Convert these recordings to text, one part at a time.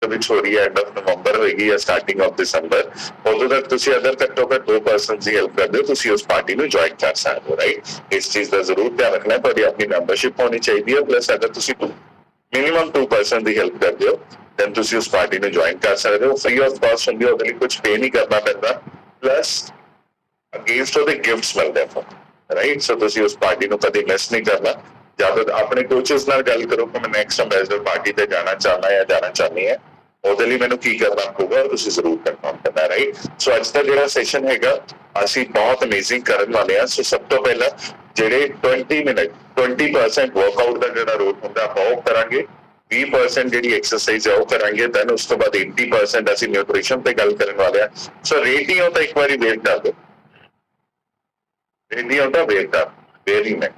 ਵਿੱਚ ਹੋ ਰਹੀ ਹੈ, ਐਂਡ ਆਫ ਨਵੰਬਰ ਹੋਏਗੀ ਜਾਂ ਸਟਾਰਟਿੰਗ ਆਫ ਦਸੰਬਰ, ਉਦੋਂ ਤੱਕ ਤੁਸੀਂ ਅਗਰ ਘੱਟੋ ਘੱਟ 2% ਦੀ ਹੈਲਪ ਕਰਦੇ ਹੋ, ਤੁਸੀਂ ਉਸ ਪਾਰਟੀ ਨੂੰ ਜੁਆਇਨ ਕਰ ਸਕਦੇ ਹੋ, ਰਾਈਟ। ਇਸ ਚੀਜ਼ ਦਾ ਜ਼ਰੂਰ ਧਿਆਨ ਰੱਖਣਾ, ਤੁਹਾਡੀ ਆਪਣੀ ਮੈਂਬਰਸ਼ਿਪ ਹੋਣੀ ਚਾਹੀਦੀ ਹੈ, ਪਲੱਸ ਅਗਰ ਤੁਸੀਂ ਮਿਨੀਮਮ 2% ਦੀ ਹੈਲਪ ਕਰਦੇ ਹੋ ਦੈਨ ਤੁਸੀਂ ਉਸ ਪਾਰਟੀ ਨੂੰ ਜੁਆਇਨ ਕਰ ਸਕਦੇ ਹੋ। ਫ੍ਰੀ ਆਫ ਕਾਸਟ ਹੁੰਦੀ ਹੈ, ਉਹਦੇ ਲਈ ਕੁਝ ਪੇ ਨਹੀਂ ਕਰਨਾ ਪੈਂਦਾ, ਪਲੱਸ ਅਗੇਂਸਟ ਉਹਦੇ ਗਿਫਟਸ ਮਿਲਦੇ ਆ, ਰਾਈਟ। ਸੋ ਤੁਸੀਂ ਉਸ ਪਾਰਟੀ ਨੂੰ ਕਦੇ ਮਿਸ ਨਹੀਂ ਕਰਨਾ। ਜਦ ਆਪਣੇ ਕੋਚਸ ਨਾਲ ਗੱਲ ਕਰੋ ਕਿ ਮੈਂ ਨੈਕਸਟ ਅੰਬੈਸਡਰ ਪਾਰਟੀ ਤੇ ਜਾਣਾ ਚਾਹੁੰਦਾ ਜਾਂ ਜਾਣਾ ਚਾਹੁੰਦੀ ਹੈ, ਉਹਦੇ ਲਈ ਮੈਨੂੰ ਕੀ ਕਰਨਾ ਪਊਗਾ, ਤੁਸੀਂ ਜ਼ਰੂਰ ਕਰਨਾ ਪੈਂਦਾ, ਰਾਈਟ। ਸੋ ਅੱਜ ਦਾ ਜਿਹੜਾ ਸੈਸ਼ਨ ਹੈਗਾ ਅਸੀਂ ਬਹੁਤ ਅਮੇਜ਼ਿੰਗ ਕਰਨ ਵਾਲੇ ਹਾਂ। ਸੋ ਸਭ ਤੋਂ ਪਹਿਲਾਂ ਜਿਹੜੇ 20% ਵਰਕਆਊਟ ਦਾ ਜਿਹੜਾ ਰੋਲ ਹੁੰਦਾ ਆਪਾਂ ਉਹ ਕਰਾਂਗੇ, 20% ਜਿਹੜੀ ਐਕਸਰਸਾਈਜ਼ ਹੈ ਉਹ ਕਰਾਂਗੇ, ਦੈਨ ਉਸ ਤੋਂ ਬਾਅਦ 80% ਅਸੀਂ ਨਿਊਟ੍ਰੀਸ਼ਨ ਤੇ ਗੱਲ ਕਰਨ ਵਾਲੇ ਹਾਂ। ਸੋ ਰੇਟ ਨਹੀਂ ਤਾਂ ਇੱਕ ਵਾਰੀ ਵੇਟ ਕਰ ਦਿਓ, ਰੇਟ ਨਹੀਂ ਹੁੰਦਾ ਵੇਟ ਕਰ, ਵੇਰੀ ਮੈਂ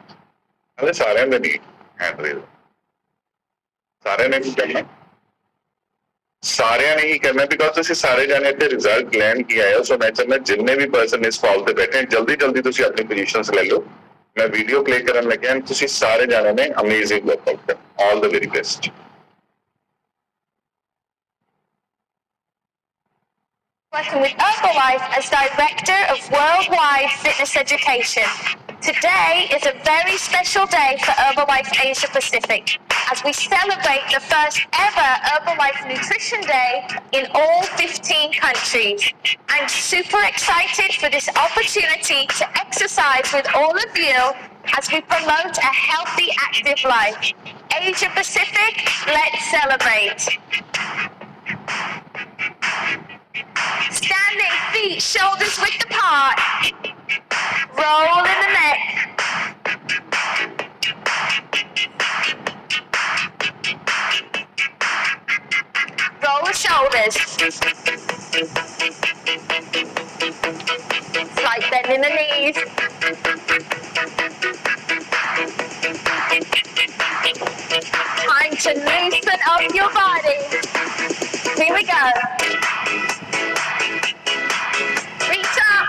ਹਲੇ ਸਾਰਿਆਂ ਦੇ ਨਹੀਂ ਹੈਂਡ, ਸਾਰਿਆਂ ਨੇ ਕੀ ਕਰਨਾ, ਸਾਰਿਆਂ ਨੇ ਹੀ ਕਰਨਾ, ਬਿਕॉज ਤੁਸੀਂ ਸਾਰੇ ਜਾਣੇ ਇੱਥੇ ਰਿਜ਼ਲਟ ਲੈਣ ਕੀ ਆਏ ਹੋ। ਸੋ ਮੈਂ ਚਾਹੁੰਦਾ ਜਿੰਨੇ ਵੀ ਪਰਸਨ ਇਸ ਕਾਲ ਤੇ ਬੈਠੇ ਜਲਦੀ ਜਲਦੀ ਤੁਸੀਂ ਆਪਣੀ ਪੋਜੀਸ਼ਨਸ ਲੈ ਲਓ। ਮੈਂ ਵੀਡੀਓ ਪਲੇ ਕਰਨ ਲੱਗਿਆ, ਤੁਸੀਂ ਸਾਰੇ ਜਾਣੇ ਨੇ ਅਮੇਜ਼ਿੰਗ ਵਰਕਆਊਟ ਕਰ, all the very best. Working with Herbalife as Director of Worldwide Fitness Education. Today is a very special day for Herbalife Asia Pacific as we celebrate the first ever Herbalife Nutrition Day in all 15 countries. I'm super excited for this opportunity to exercise with all of you as we promote a healthy, active life. Asia Pacific, let's celebrate. Standing, feet, shoulders width apart. Roll in the neck. Roll the shoulders. Slight bend in the knees. Time to loosen up your body. Here we go. Reach up.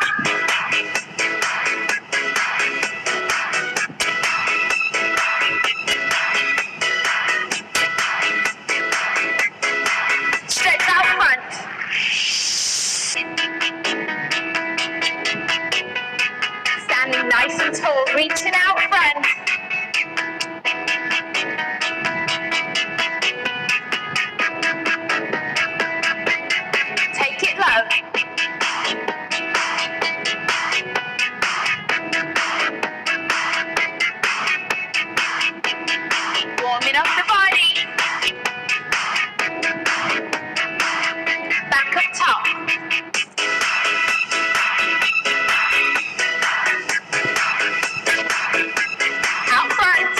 Stretch out front. Standing nice and tall, reaching out front. Take it low. Warming up the body. Back up top. Out front.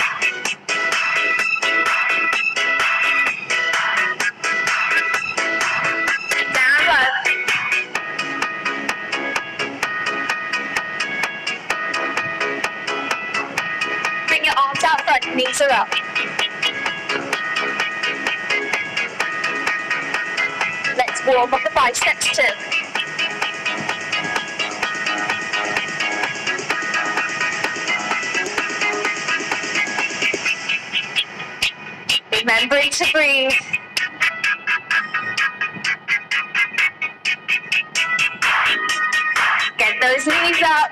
Down low. Bring your arms out front, knees are up. Let's warm up the biceps too. Remembering to breathe. Get those knees up.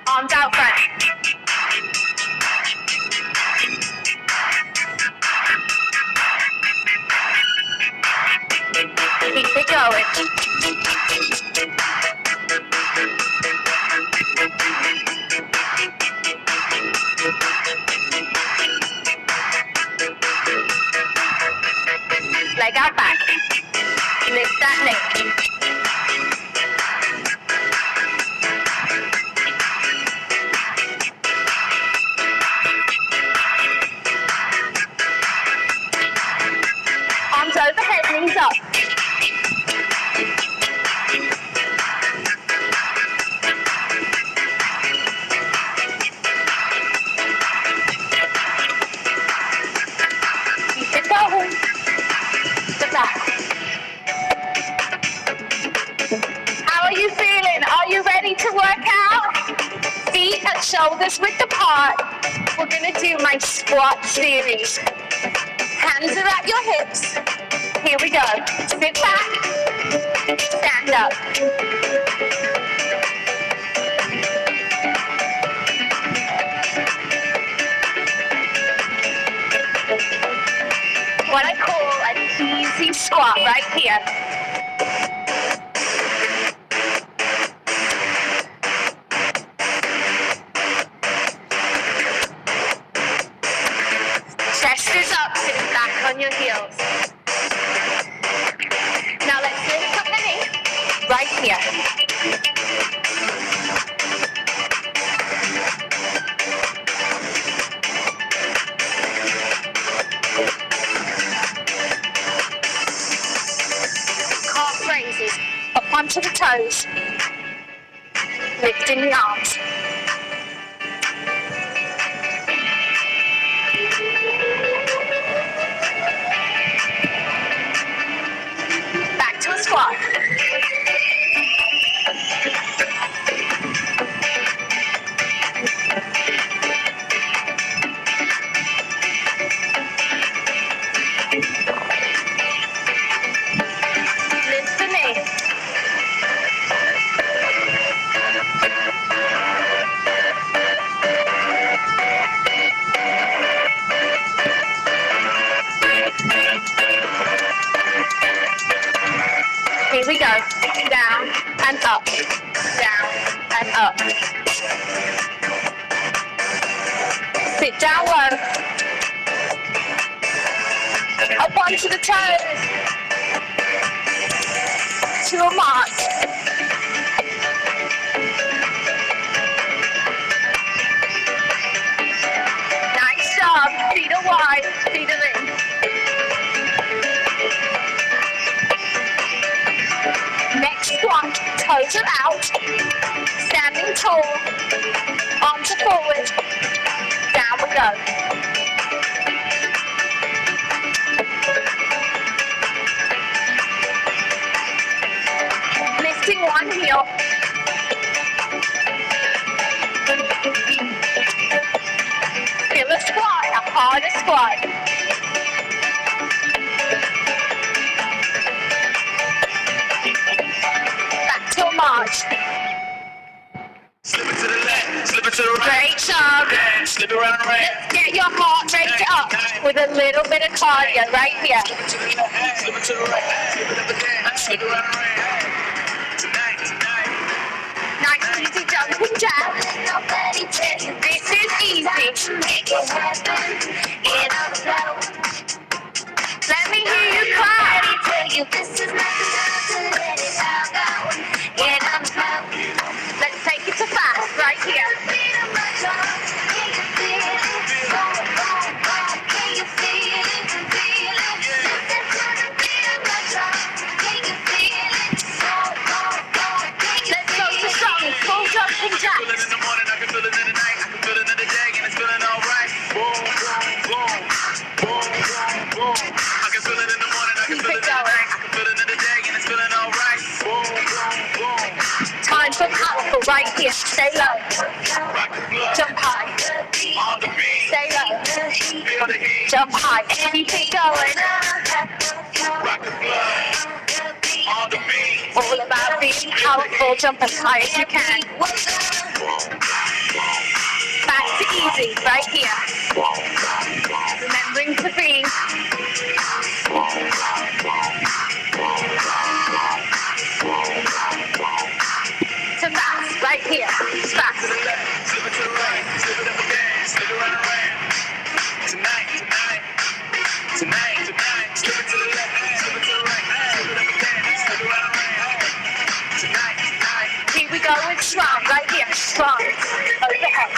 Arms out front. Keep it going. Leg out back. Lift that leg. Arms overhead, knees up. Keep it going. The back. How are you feeling? Are you ready to work out? Feet and shoulders width apart. We're gonna do my squat series. Hands are at your hips. Here we go. Sit back. Stand up. What I call an easy squat right here. Chest is up, sitting back on your heels. Now let's lift up the knee right here. Calf raises up onto the toes, lifting the arms. Back to a squat. Lift the knee. Here we go. Down and up. Down and up. Sit down low. Up onto the toes. To a march. Nice job. Feet are wide. Feet are in. Next squat, toes are out, standing tall, arms are forward, down we go. Lifting one heel. Feel a squat, a harder squat. To a march. Slip it to the left, slip it to the right. Great job. Yeah, slip it around right. Let's get your heart rate up with a little bit of cardio right here. Slip it to the left, slip it to the right. Slip it up again, slip it around right. Tonight. Nice easy jumping jack. This is easy. Let me hear you clap. Let's take it to fast right here. Let's go to strong, full jumping Feel it jacks. in the morning, I can feel it in the night. I can feel it in the day, and it's feeling alright. Boom, boom, boom, boom, boom, boom. I can feel it in the morning, I can Keep feel it it in the going. night. I can feel it in the day, and it's feeling alright. Boom, boom, boom. Time for powerful right here. Stay low. Rock the blood, Jump high. on the beat. Stay low. Feel the heat, Jump high. Keep it going. rock the blood, on the beat. All about being powerful. Jump as high as you can. Back to easy right here. Remembering to breathe. To fast right here. Fast. Slip it to the right, slip it up again, slip it around right. Tonight. Slip it to the left, slip it to the right, slip it up again, slip it around right. Tonight. Here we go with strong right here. Strong. Overhead.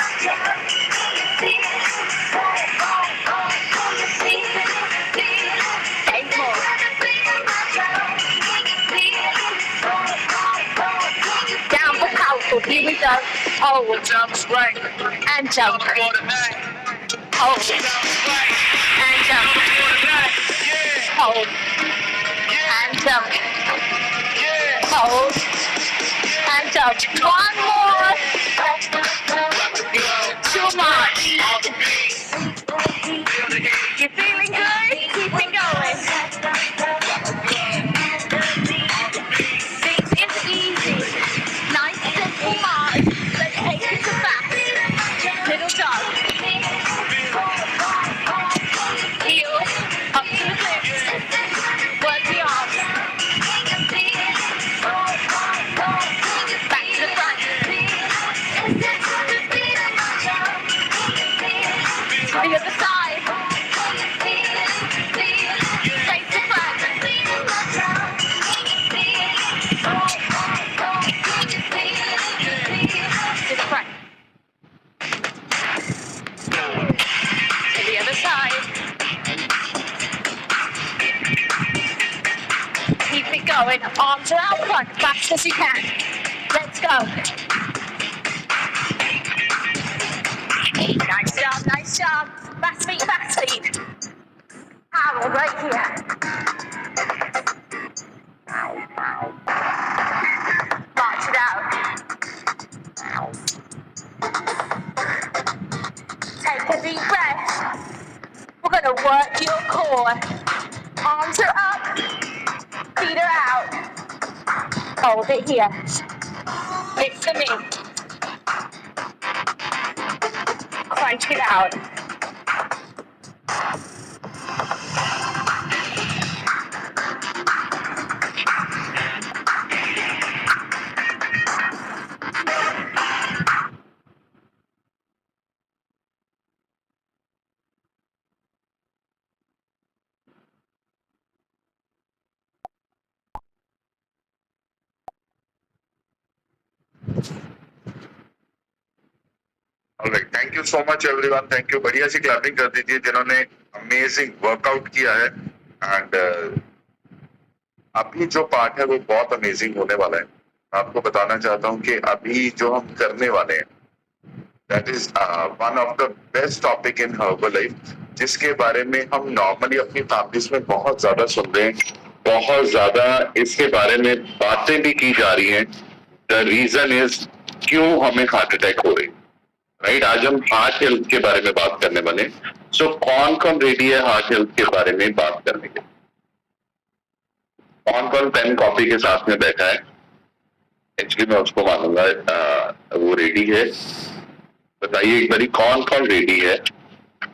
Stay more. Down for powerful. Here we go. Hold Jumps right, and jump. for tonight. Hold Jumps right, and jump. for tonight. Yeah, Hold and jump. yeah. Hold and jump. One more. Rock the blood, Too much. on the beat. Feel the heat, You feeling good? Keep it going. Arms are out front, fast as you can. Let's go. Nice job, nice job. Fast feet, fast feet. Power right here. March it out. Take a deep breath. We're gonna work your core. Arms are up, feet are out. Hold it here. Lift them in. Crunch it out. Alright, thank you so much everyone, thank you. बढ़िया सी clapping कर दीजिए जिन्होंने amazing workout किया है। And अभी जो part है वो बहुत अमेजिंग होने वाला है। आपको बताना चाहता हूँ कि अभी जो हम करने वाले हैं that is one of the best topic in herbal life, जिसके बारे में हम नॉर्मली अपनी फैमिलीज में बहुत ज्यादा सुन रहे हैं, बहुत ज्यादा इसके बारे में बातें भी की जा रही हैं। द रीजन इज क्यों हमें हार्ट अटैक हो रही है, राइट। आज हम हार्ट हेल्थ के बारे में बात करने वाले हैं। सो कौन कौन रेडी है हार्ट हेल्थ के बारे में बात करने के? कौन कौन पेन कॉपी के साथ में बैठा है? एक्चुअली मैं उसको मानूंगा वो रेडी है। बताइए एक बारी, कौन कौन रेडी है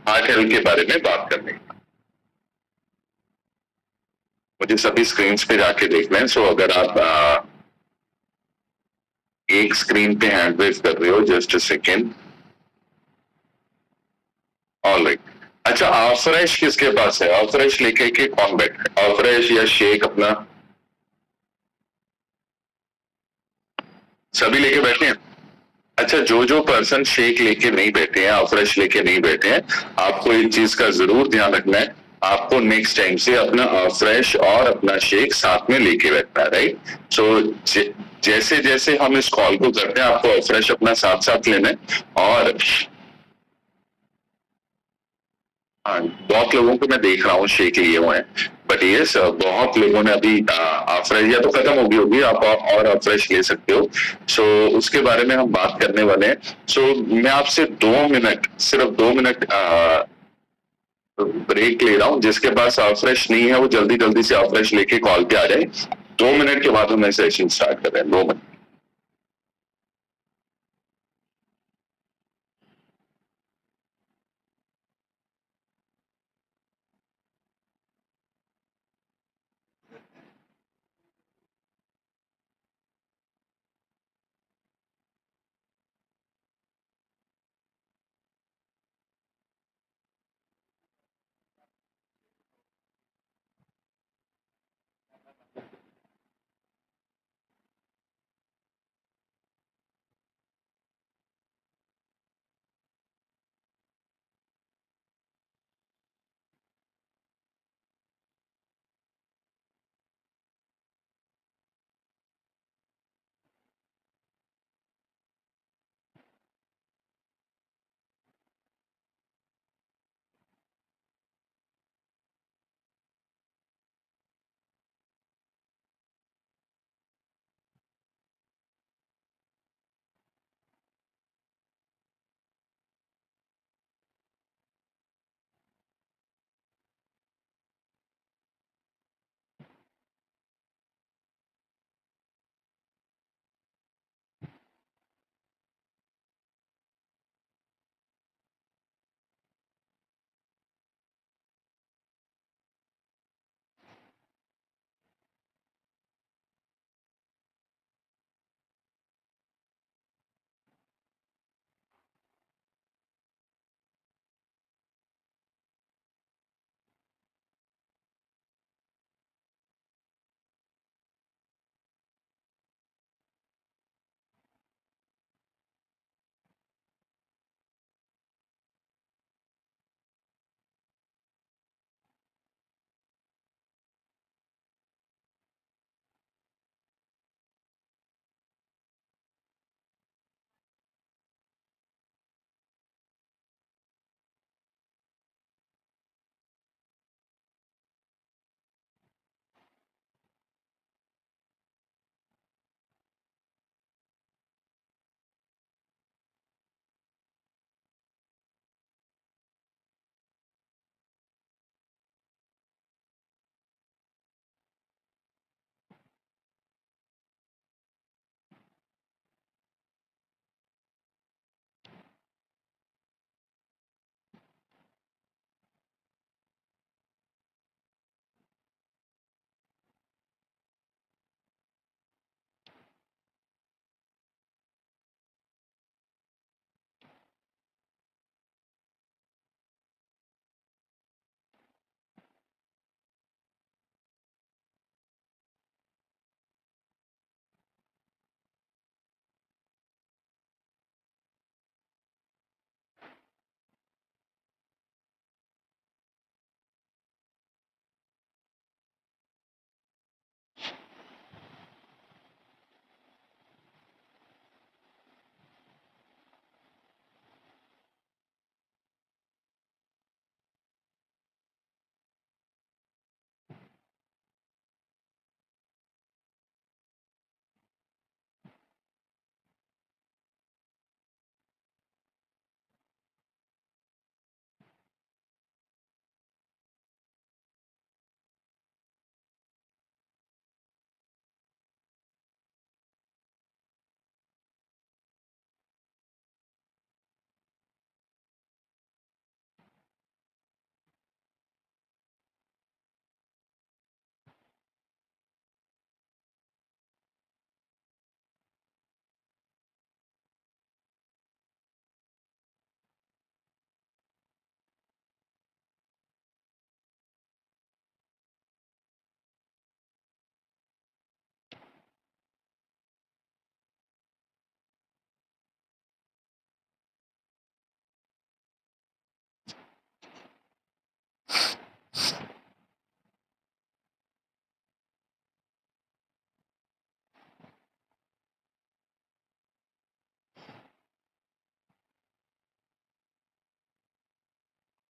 हार्ट हेल्थ के बारे में बात करने के? मुझे सभी स्क्रीन पे जाके देखना है। सो अगर आप एक स्क्रीन पे हैंड रेज कर रहे हो, जस्ट अ सेकेंड। ऑलराइट, अच्छा ऑफ्रेश किसके पास है? ऑफ्रेश लेके के कौन बैठा है? ऑफ्रेश या शेक अपना सभी लेके बैठे हैं? अच्छा, जो जो पर्सन शेक लेके नहीं बैठे हैं, ऑफ्रेश लेके नहीं बैठे हैं, आपको एक चीज का जरूर ध्यान रखना है। आपको नेक्स्ट टाइम से अपना ऑफ्रेश और अपना शेक साथ में लेके बैठना है, राइट। सो जैसे जैसे हम इस कॉल को करते हैं, आपको ऑफ्रेश अपना साथ साथ लेना है। और हाँ, बहुत लोगों को मैं देख रहा हूँ शेक लिए हुए हैं, बट ये बहुत लोगों ने अभी फ्रेश या तो खत्म हो गई होगी, आप और फ्रेश ले सकते हो। सो उसके बारे में हम बात करने वाले हैं। सो मैं आपसे 2 मिनट, सिर्फ 2 मिनट ब्रेक ले रहा हूँ। जिसके पास फ्रेश नहीं है वो जल्दी जल्दी से फ्रेश लेके कॉल पे आ जाए। 2 मिनट के बाद हम सेशन स्टार्ट कर रहे हैं। 2 minute.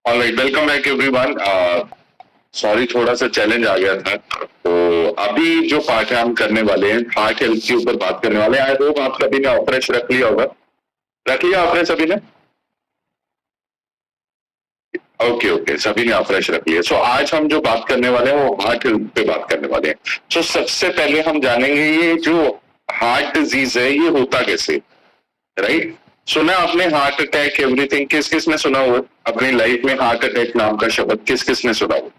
Alright, welcome back everyone. Sorry, थोड़ा सा चैलेंज आ गया था। तो अभी जो पार्ट है हम करने वाले हैं, हार्ट हेल्थ के ऊपर बात करने वाले हैं। आई होप आप सभी ने ऑपरेश रख लिया होगा। रख लिया आपने सभी ने? ओके ओके, सभी ने ऑपरेश रख लिया। सो आज हम जो बात करने वाले हैं वो हार्ट हेल्थ पे बात करने वाले हैं। सो सबसे पहले हम जानेंगे ये जो हार्ट डिजीज है ये होता कैसे, राइट? सुना आपने हार्ट अटैक एवरीथिंग? किस किस ने सुना हुआ अपनी लाइफ में हार्ट अटैक नाम का शब्द? किस किस ने सुना हुआ?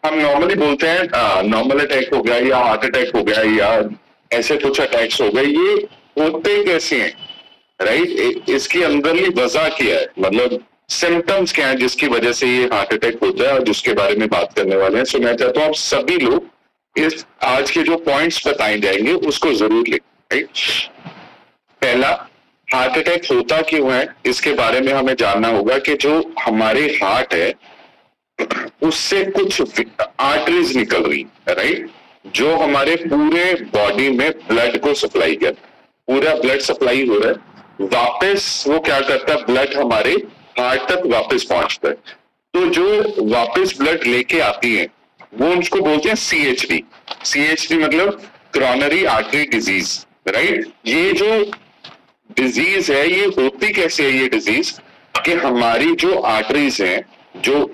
हम नॉर्मली बोलते हैं नॉर्मल अटैक हो गया या हार्ट अटैक हो गया या ऐसे कुछ अटैक्स हो गए। ये होते कैसे हैं, राइट? इसकी अंदरली वजह क्या है, मतलब सिम्टम्स क्या है जिसकी वजह से ये हार्ट अटैक होता है, और जिसके बारे में बात करने वाले हैं। सो मैं चाहता हूँ आप सभी लोग इस आज के जो पॉइंट्स बताए जाएंगे उसको जरूर लिखें, राइट? पहला, हार्ट अटैक होता क्यों है इसके बारे में हमें जानना होगा कि जो हमारे हार्ट है उससे कुछ आर्टरीज निकल रही है, राइट? जो हमारे पूरे बॉडी में ब्लड को सप्लाई कर, पूरा ब्लड सप्लाई हो रहा है, वापस वो क्या करता है, ब्लड हमारे हार्ट तक वापस पहुंचता है। तो जो वापस ब्लड लेके आती है वो उसको बोलते हैं CHD। CHD मतलब क्रॉनरी आर्टरी डिजीज, राइट? ये जो डिजीज है ये होती कैसे है ये डिजीज, कि हमारी जो आर्टरीज हैं, जो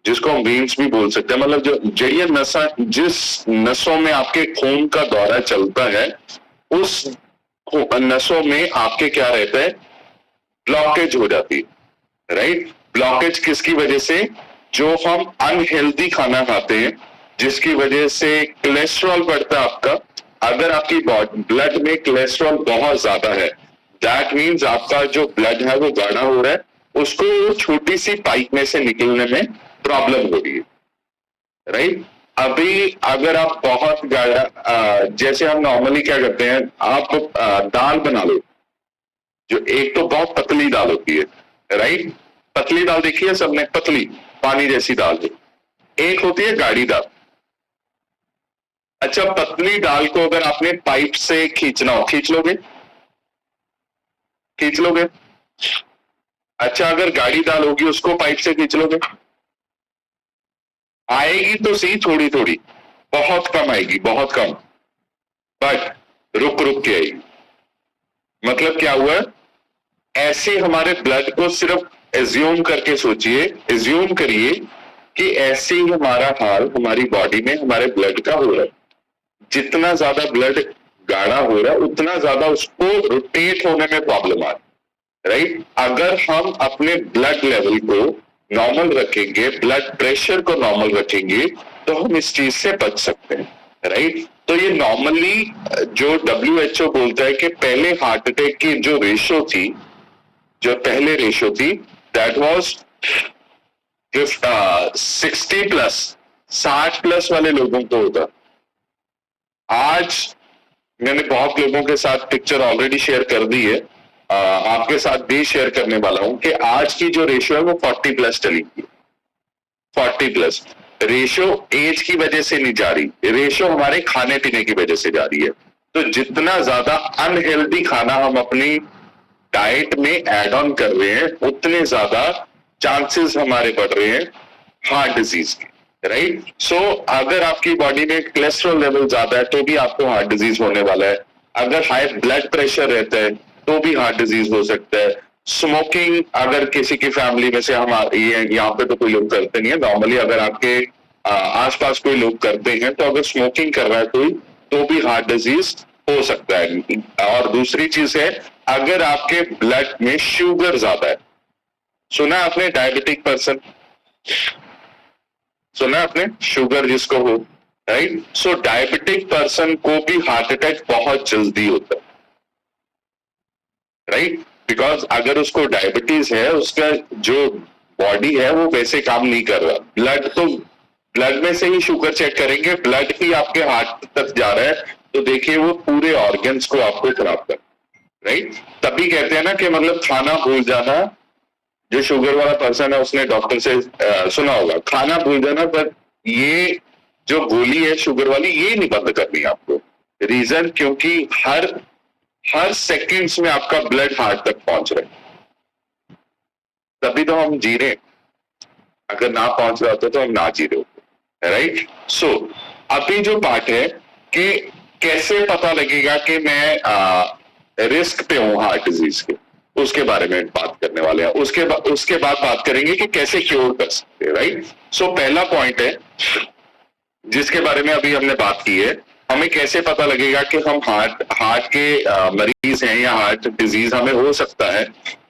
जिसको हम वेन्स भी बोल सकते हैं, मतलब जो जड़िया नसा, जिस नसों में आपके खून का दौरा चलता है उस नसों में आपके क्या रहता है, ब्लॉकेज हो जाती है, राइट? ब्लॉकेज किसकी वजह से? जो हम अनहेल्दी खाना खाते हैं जिसकी वजह से कोलेस्ट्रॉल बढ़ता है आपका। अगर आपकी ब्लड में कोलेस्ट्रॉल बहुत ज्यादा है, दैट मीन्स आपका जो ब्लड है वो गाढ़ा हो रहा है, उसको छोटी सी पाइप में से निकलने में प्रॉब्लम हो रही है, राइट? अभी अगर आप बहुत गाढ़ा, जैसे हम नॉर्मली क्या करते हैं, आप दाल बना लो, जो एक तो बहुत पतली दाल होती है, राइट? पतली दाल देखी है सबने, पतली पानी जैसी दाल है। एक होती है गाढ़ी दाल। अच्छा, पतली दाल को अगर आपने पाइप से खींचना हो, खींच लोगे? खींच लोगे? अच्छा, अगर गाढ़ी दाल होगी उसको पाइप से खींच लोगे? आएगी तो सही, थोड़ी थोड़ी, बहुत कम आएगी, बहुत कम, बट रुक रुक के आएगी। मतलब क्या हुआ, ऐसे हमारे ब्लड को सिर्फ एज्यूम करके सोचिए, एज्यूम करिए कि ऐसे ही हमारा हाल हमारी बॉडी में हमारे ब्लड का हो रहा है। जितना ज्यादा ब्लड गाढ़ा हो रहा है उतना ज्यादा उसको रोटेट होने में प्रॉब्लम आ रही है, राइट? अगर हम अपने ब्लड लेवल को नॉर्मल रखेंगे, ब्लड प्रेशर को नॉर्मल रखेंगे, तो हम इस चीज से बच सकते हैं, राइट? तो ये नॉर्मली जो WHO बोलता है कि पहले हार्ट अटैक की जो रेशो थी, जो पहले रेशो थी, दैट वाज 60+, 60+ वाले लोगों को होता। आज मैंने बहुत लोगों के साथ पिक्चर ऑलरेडी शेयर कर दी है, आपके साथ भी शेयर करने वाला हूं कि आज की जो रेशियो है वो 40+ चली गई। 40+। रेशियो एज की वजह से नहीं जा रही, रेशियो हमारे खाने पीने की वजह से जा रही है। तो जितना ज्यादा अनहेल्दी खाना हम अपनी डाइट में ऐड ऑन कर रहे हैं उतने ज्यादा चांसेस हमारे बढ़ रहे हैं हार्ट डिजीज के, राइट? सो अगर आपकी बॉडी में कोलेस्ट्रॉल लेवल ज्यादा है तो भी आपको हार्ट डिजीज होने वाला है। अगर हाई ब्लड प्रेशर रहता है तो भी हार्ट डिजीज हो सकता है। स्मोकिंग अगर किसी की फैमिली में से, हम यहाँ पे तो कोई लोग करते नहीं है, नॉर्मली अगर आपके आसपास कोई लोग करते हैं तो अगर स्मोकिंग कर रहा है कोई तो भी हार्ट डिजीज हो सकता है। और दूसरी चीज है, अगर आपके ब्लड में शुगर ज्यादा है, सुना आपने डायबिटिक पर्सन, सुना आपने शुगर जिसको हो, राइट? सो डायबिटिक पर्सन को भी हार्ट अटैक बहुत जल्दी होता है, राइट? बिकॉज अगर उसको डायबिटीज है, उसका जो बॉडी है वो वैसे काम नहीं कर रहा। ब्लड तो ब्लड में से ही शुगर चेक करेंगे, ब्लड ही आपके हार्ट तक जा रहा है तो देखिए वो पूरे ऑर्गन्स को आपको खराब कर, राइट? तभी कहते हैं ना कि मतलब खाना भूल जाना, जो शुगर वाला पर्सन है उसने डॉक्टर से सुना होगा खाना भूल जाना, पर ये जो गोली है शुगर वाली ये नहीं बंद करनी आपको। रीजन, क्योंकि हर सेकंड्स में आपका ब्लड हार्ट तक पहुंच रहा है, तभी तो हम जी रहे हैं, अगर ना पहुंच रहा होता तो हम ना जी रहे होते, राइट। सो अभी जो पार्ट है कि कैसे पता लगेगा कि मैं रिस्क पे हूं हार्ट डिजीज के, उसके बारे में बात करने वाले हैं। उसके बाद बात करेंगे कि कैसे क्योर कर सकते हैं, राइट। सो पहला पॉइंट है जिसके बारे में अभी हमने बात की है, हमें कैसे पता लगेगा कि हम हार्ट के मरीज हैं या हार्ट डिजीज हमें हो सकता है।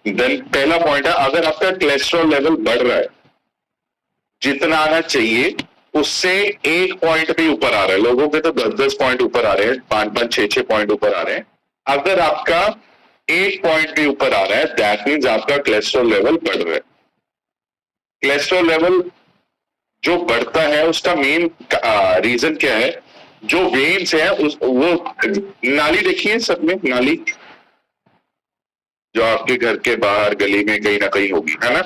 देन पहला पॉइंट है, अगर आपका कोलेस्ट्रॉल लेवल बढ़ रहा है, जितना आना चाहिए उससे 1 पॉइंट भी ऊपर आ रहा है, लोगों के तो 10-10 पॉइंट ऊपर आ रहे हैं, 5-5 6-6 पॉइंट ऊपर आ रहे हैं। अगर आपका 1 पॉइंट भी ऊपर आ रहा है, दैट मीन्स आपका कोलेस्ट्रॉल लेवल बढ़ रहा है। कोलेस्ट्रॉल लेवल जो बढ़ता है उसका मेन रीजन क्या है? जो वेन्स है वो नाली देखिए, सब में नाली जो आपके घर के बाहर गली में कहीं ना कहीं होगी, है ना।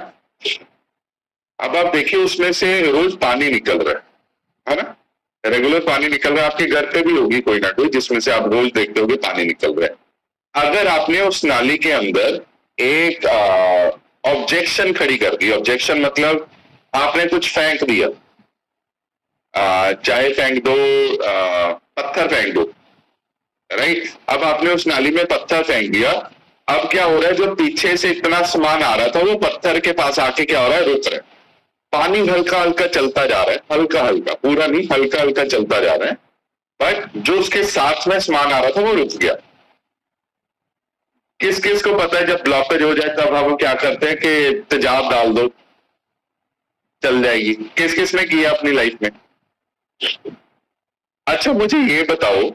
अब आप देखिए उसमें से रोज पानी निकल रहा है ना, रेगुलर पानी निकल रहा है। आपके घर पे भी होगी कोई ना कोई जिसमें से आप रोज देखते होगे पानी निकल रहा है। अगर आपने उस नाली के अंदर एक ऑब्जेक्शन खड़ी कर दी, ऑब्जेक्शन मतलब आपने कुछ फेंक दिया, चाहे फेंक दो, पत्थर फेंक दो, राइट। अब आपने उस नाली में पत्थर फेंक दिया, अब क्या हो रहा है, जो पीछे से इतना सामान आ रहा था वो पत्थर के पास आके क्या हो रहा है, रुक रहा है। पानी हल्का हल्का चलता जा रहा है, हल्का हल्का, पूरा नहीं, हल्का हल्का चलता जा रहा है, बट जो उसके साथ में सामान आ रहा था वो रुक गया। किस किस को पता है जब ब्लॉकेज हो जाए तब हम क्या करते हैं कि तेजाब डाल दो, चल जाएगी। किस किस ने किया अपनी लाइफ में? अच्छा मुझे ये बताओ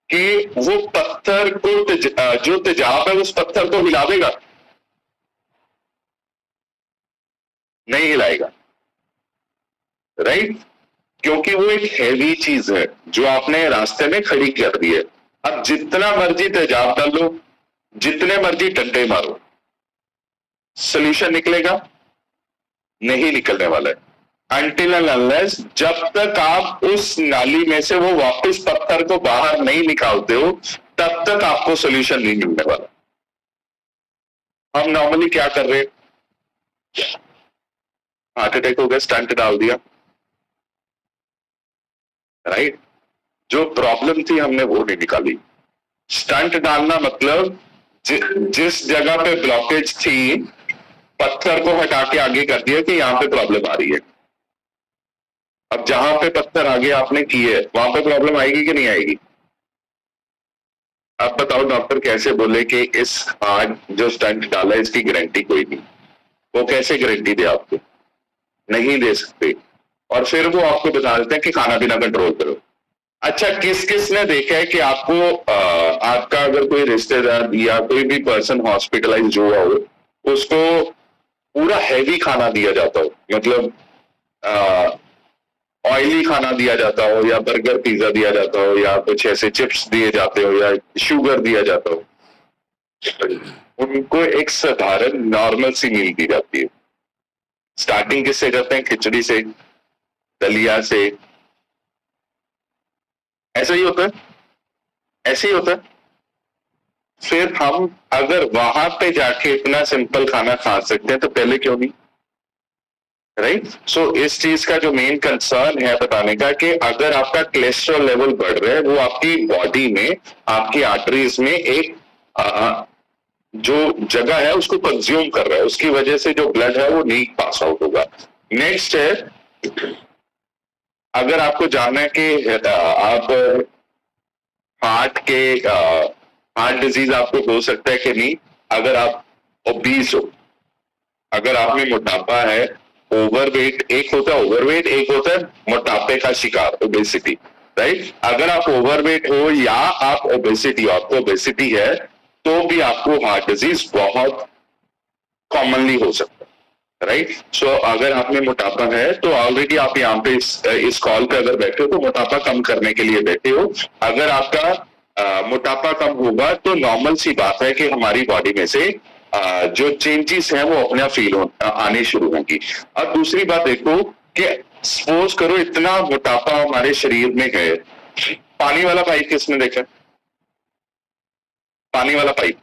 कि वो पत्थर को जो तेजाब है उस पत्थर को हिला देगा? नहीं हिलाएगा, राइट। क्योंकि वो एक हैवी चीज है जो आपने रास्ते में खड़ी कर दी है। अब जितना मर्जी तेजाब डाल लो, जितने मर्जी डंडे मारो, सोल्यूशन निकलेगा? नहीं निकलने वाला है। अनटिल एंड अनलेस जब तक आप उस नाली में से वो वापस पत्थर को बाहर नहीं निकालते हो तब तक आपको सोल्यूशन नहीं मिलने वाला। हम नॉर्मली क्या कर रहे हैं, हार्ट अटैक हो गया, स्टंट डाल दिया, राइट। जो प्रॉब्लम थी हमने वो नहीं निकाली। स्टंट डालना मतलब जिस जगह पे ब्लॉकेज थी पत्थर को हटा के आगे कर दिया कि यहां पे प्रॉब्लम आ रही है। अब जहां पे पत्थर आगे आपने किए वहां पे प्रॉब्लम आएगी कि नहीं आएगी? आप बताओ डॉक्टर कैसे बोले कि इस हार्ट जो स्टंट डाला है इसकी गारंटी कोई नहीं? वो कैसे गारंटी दे आपको? नहीं दे सकते। और फिर वो आपको बता देते हैं कि खाना पीना कंट्रोल करो। अच्छा किस किस ने देखा है कि आपको आपका अगर कोई रिश्तेदार या कोई भी पर्सन हॉस्पिटलाइज हुआ हो उसको पूरा हैवी खाना दिया जाता हो, मतलब ऑयली खाना दिया जाता हो या बर्गर पिज्जा दिया जाता हो या कुछ ऐसे चिप्स दिए जाते हो या शुगर दिया जाता हो, उनको एक साधारण नॉर्मल सी मील दी जाती है। स्टार्टिंग किससे करते हैं? खिचड़ी से, दलिया से। ऐसा ही होता है, ऐसे ही होता है। फिर हम अगर वहां पे जाके इतना सिंपल खाना खा सकते हैं तो पहले क्यों नहीं, राइट। सो इस चीज का जो मेन कंसर्न है बताने का कि अगर आपका कोलेस्ट्रॉल लेवल बढ़ रहा है वो आपकी बॉडी में, आपकी आर्टरीज में एक जो जगह है उसको कंज्यूम कर रहा है, उसकी वजह से जो ब्लड है वो नहीं पास आउट होगा। नेक्स्ट है, अगर आपको जानना है कि आप हार्ट डिजीज आपको हो सकता है कि नहीं, अगर आप ओबीस हो, अगर आप में मोटापा है, ओवरवेट, एक होता है ओवरवेट, एक होता है मोटापे का शिकार, ओबेसिटी, राइट। अगर आप ओवरवेट हो या आप ओबेसिटी, आपको ओबेसिटी है तो भी आपको हार्ट डिजीज बहुत कॉमनली हो सकता है, राइट। सो अगर आप में मोटापा है तो ऑलरेडी आप यहाँ पे इस कॉल पे अगर बैठे हो तो मोटापा कम करने के लिए बैठे हो। अगर आपका मोटापा कम होगा तो नॉर्मल सी बात है कि हमारी बॉडी में से जो चेंजेस हैं वो अपने आप फील आने शुरू होंगी। अब दूसरी बात देखो कि सपोज करो इतना मोटापा हमारे शरीर में है, पानी वाला पाइप किसने देखा? पानी वाला पाइप,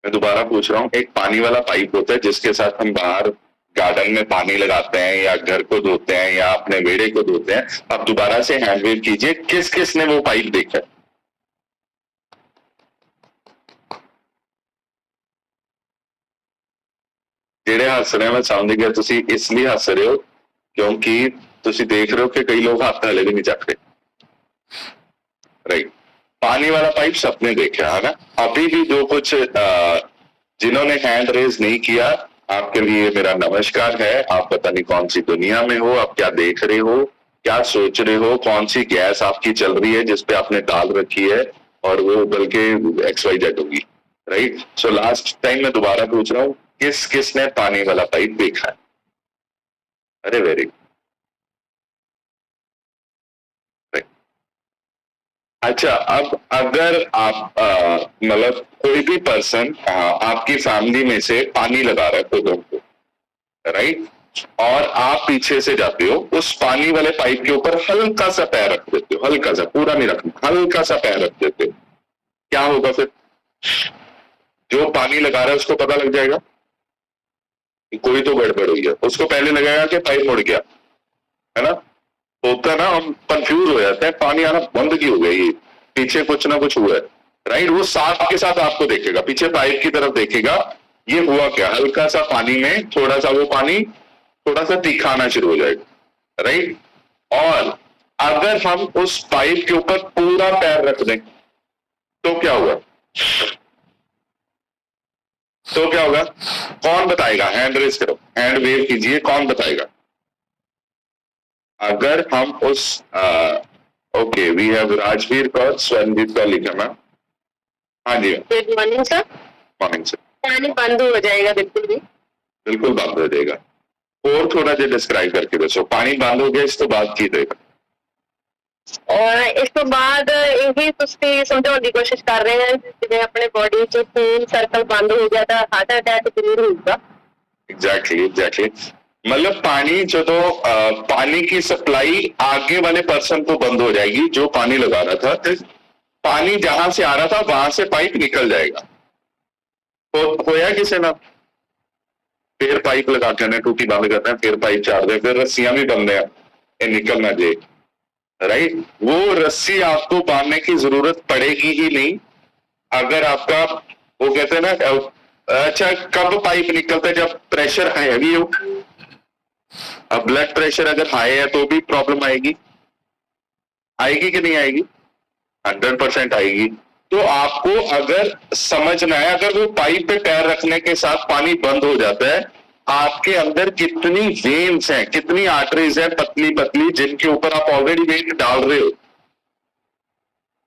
मैं दोबारा पूछ रहा हूँ, एक पानी वाला पाइप होता है जिसके साथ हम बाहर गार्डन में पानी लगाते हैं या घर को धोते हैं या अपने विहड़े को धोते हैं। अब दोबारा से हैंड वेव कीजिए, किस किस ने वो पाइप देखा है? ਜਿਹੜੇ ਹੱਸ ਰਹੇ, ਮੈਂ ਸਮਝ ਗਿਆ ਤੁਸੀਂ ਇਸ ਲਈ ਹੱਸ ਰਹੇ ਹੋ ਕਿਉਂਕਿ ਤੁਸੀਂ ਦੇਖ ਰਹੇ हो कि कई लोग हाथ हले भी नहीं चक रहे, राइट। पानी वाला पाइप सबने देखा है ना। अभी भी जो कुछ जिन्होंने हैंड रेज नहीं किया, आपके लिए मेरा नमस्कार है। आप पता नहीं कौन सी दुनिया में हो, आप क्या देख रहे हो, क्या सोच रहे हो, कौन सी गैस आपकी चल रही है जिसपे आपने दाल रखी है और वो उबल के XYZ होगी, राइट। सो लास्ट टाइम मैं दोबारा पूछ रहा हूँ, किस किसने पानी वाला पाइप देखा है? अरे वेरी अच्छा। अब अगर आप मतलब कोई भी पर्सन आपकी फैमिली में से पानी लगा रहा है पौधों को, राइट, और आप पीछे से जाते हो, उस पानी वाले पाइप के ऊपर हल्का सा पैर रख देते हो, हल्का सा, पूरा नहीं रखना, हल्का सा पैर रख देते हो, क्या होगा फिर? जो पानी लगा रहा है उसको पता लग जाएगा कि कोई तो गड़बड़ हुई है। उसको पहले लगेगा कि पाइप मुड़ गया, है ना। होता है ना, हम कंफ्यूज हो जाते हैं, पानी आना बंद क्यों हो गई, पीछे कुछ ना कुछ हुआ है, राइट। वो साथ के साथ आपको देखेगा, पीछे पाइप की तरफ देखेगा, ये हुआ क्या, हल्का सा पानी में थोड़ा सा वो पानी थोड़ा सा तीखा आना शुरू हो जाएगा, राइट। और अगर हम उस पाइप के ऊपर पूरा पैर रख दें तो क्या होगा? तो क्या होगा? कौन बताएगा? हैंड रेज करो, हैंड वेव कीजिए, कौन बताएगा? अगर हम उस okay, we have Rajveer Kaur, Swaranjit Kaur लिखा मैम। हाँ जी, good morning sir. Morning sir. पानी बंद हो जाएगा बिल्कुल भी? बिल्कुल बंद हो जाएगा। और थोड़ा जो डिस्क्राइब करके दसो, पानी बंद हो गया, इस तो बात की देगा और इस तो बाद यही ਤੁਸੀਂ ਸਮਝਾਉਣ ਦੀ ਕੋਸ਼ਿਸ਼ ਕਰ ਰਹੇ हैं ਜਿਵੇਂ ਆਪਣੇ ਬੋਡੀ 'ਚ ਖੂਨ ਸਰਕਲ ਬੰਦ ਹੋ ਗਿਆ ਤਾਂ ਹਾਰਟ ਅਟੈਕ ਜ਼ਰੂਰ ਹੋਊਗਾ। एग्जैक्टली मतलब पानी जो तो पानी की सप्लाई आगे वाले पर्सन को बंद हो जाएगी जो पानी लगा रहा था, तो पानी जहां से आ रहा था वहां से पाइप निकल जाएगा। तो होया किसी ना, फिर पाइप लगा के ना टूटी बंद करते हैं, फिर पाइप चाड़ दे, फिर रस्सियां भी बंद है, ये निकल ना जाए, राइट। वो रस्सी आपको बांधने की जरूरत पड़ेगी ही नहीं अगर आपका, वो कहते हैं ना, अच्छा कब पाइप निकलता है? जब प्रेशर हैवी हो। अब ब्लड प्रेशर अगर हाई है तो भी प्रॉब्लम आएगी, आएगी कि नहीं आएगी? 100% आएगी। तो आपको अगर समझना है, अगर वो पाइप पे पैर रखने के साथ पानी बंद हो जाता है, आपके अंदर कितनी वेन्स हैं, कितनी आर्टरीज हैं पतली पतली, जिनके ऊपर आप ऑलरेडी वेट डाल रहे हो।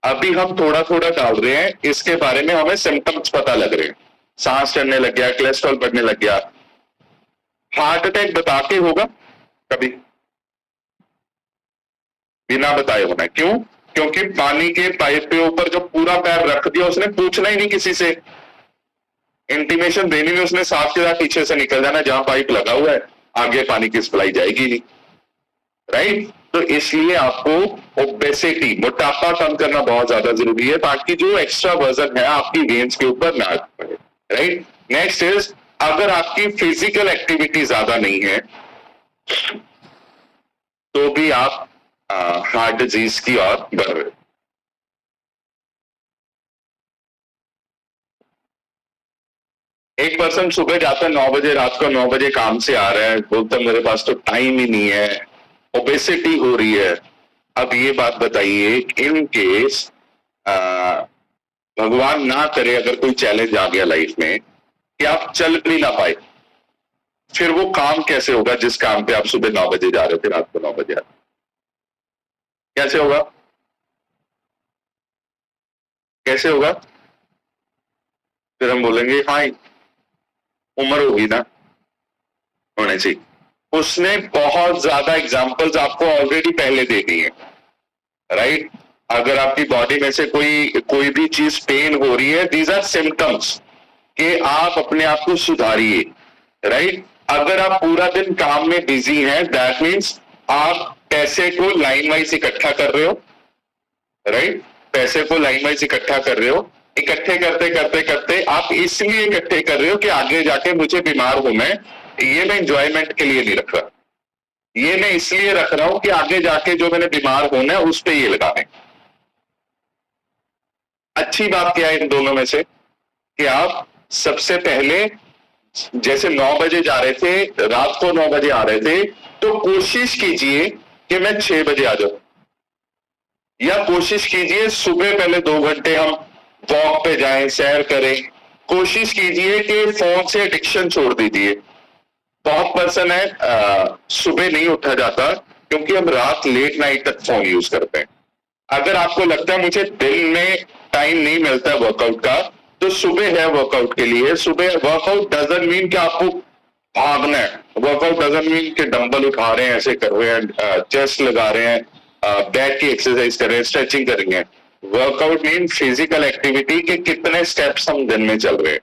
अभी हम थोड़ा थोड़ा डाल रहे हैं, इसके बारे में हमें सिम्टम्स पता लग रहे हैं, सांस चढ़ने लग गया, कोलेस्ट्रॉल बढ़ने लग गया। हार्ट अटैक बता के होगा कभी? बिना बताए होना है। क्यों? क्योंकि पानी के पाइप के ऊपर जो पूरा पैर रख दिया, उसने पूछना ही नहीं किसी से, इंटीमेशन देनी नहीं, उसने साथ के साथ पीछे से निकल जाना, जहां पाइप लगा हुआ है आगे पानी की सप्लाई जाएगी नहीं, राइट। तो इसलिए आपको ओबेसिटी, मोटापा कम करना बहुत ज्यादा जरूरी है, ताकि जो एक्स्ट्रा वजन है आपकी वेन्स के ऊपर ना पड़े, राइट। नेक्स्ट इज, अगर आपकी फिजिकल एक्टिविटी ज्यादा नहीं है तो भी आप हार्ट डिजीज की ओर बढ़ रहे हो। एक पर्सन सुबह जाता है 9 बजे, रात को 9 बजे काम से आ रहा है, बोलता है मेरे पास तो टाइम ही नहीं है, ओबेसिटी हो रही है। अब ये बात बताइए, इन केस भगवान ना करे अगर कोई चैलेंज आ गया लाइफ में कि आप चल भी ना पाए, फिर वो काम कैसे होगा जिस काम पे आप सुबह 9 बजे जा रहे थे, रात को 9 बजे आ रहे? कैसे होगा? कैसे होगा? फिर हम बोलेंगे हाँ उम्र होगी ना, होने चाहिए। उसने बहुत ज्यादा एग्जांपल्स आपको ऑलरेडी पहले दे दी है, राइट। अगर आपकी बॉडी में से कोई भी चीज पेन हो रही है, दीज आर सिम्टम्स कि आप अपने आप को सुधारिए, राइट। अगर आप पूरा दिन काम में बिजी हैं, दैट मीन्स आप पैसे को लाइन वाइज इकट्ठा कर रहे हो, राइट। पैसे को लाइन वाइज इकट्ठा कर रहे हो, इकट्ठे करते करते करते आप इसलिए इकट्ठे कर रहे हो कि आगे जाके मुझे बीमार होना है, ये मैं इंजॉयमेंट के लिए नहीं रख रहा, ये मैं इसलिए रख रहा हूं कि आगे जाके जो मैंने बीमार होना है उस पर ये लगाने। अच्छी बात क्या है इन दोनों में से कि आप सबसे पहले जैसे 9 बजे जा रहे थे, रात को 9 बजे आ रहे थे, तो कोशिश कीजिए कि मैं 6 बजे आ जाऊं, या कोशिश कीजिए सुबह पहले 2 घंटे हम वॉक पे जाएं, सैर करें। कोशिश कीजिए कि फोन से एडिक्शन छोड़ दीजिए। बहुत पर्सन है सुबह नहीं उठा जाता क्योंकि हम रात लेट नाइट तक फोन यूज करते हैं। अगर आपको लगता है मुझे दिन में टाइम नहीं मिलता है वर्कआउट का, तो सुबह है वर्कआउट के लिए। सुबह वर्कआउट डजंट मीन कि आपको भागना है, वर्कआउट डजंट मीन कि डंबल उठा रहे हैं, ऐसे कर रहे हैं, चेस्ट लगा रहे हैं, बैक की एक्सरसाइज कर रहे हैं, स्ट्रेचिंग करेंगे। वर्कआउट मीन फिजिकल एक्टिविटी के कितने स्टेप्स हम दिन में चल रहे हैं।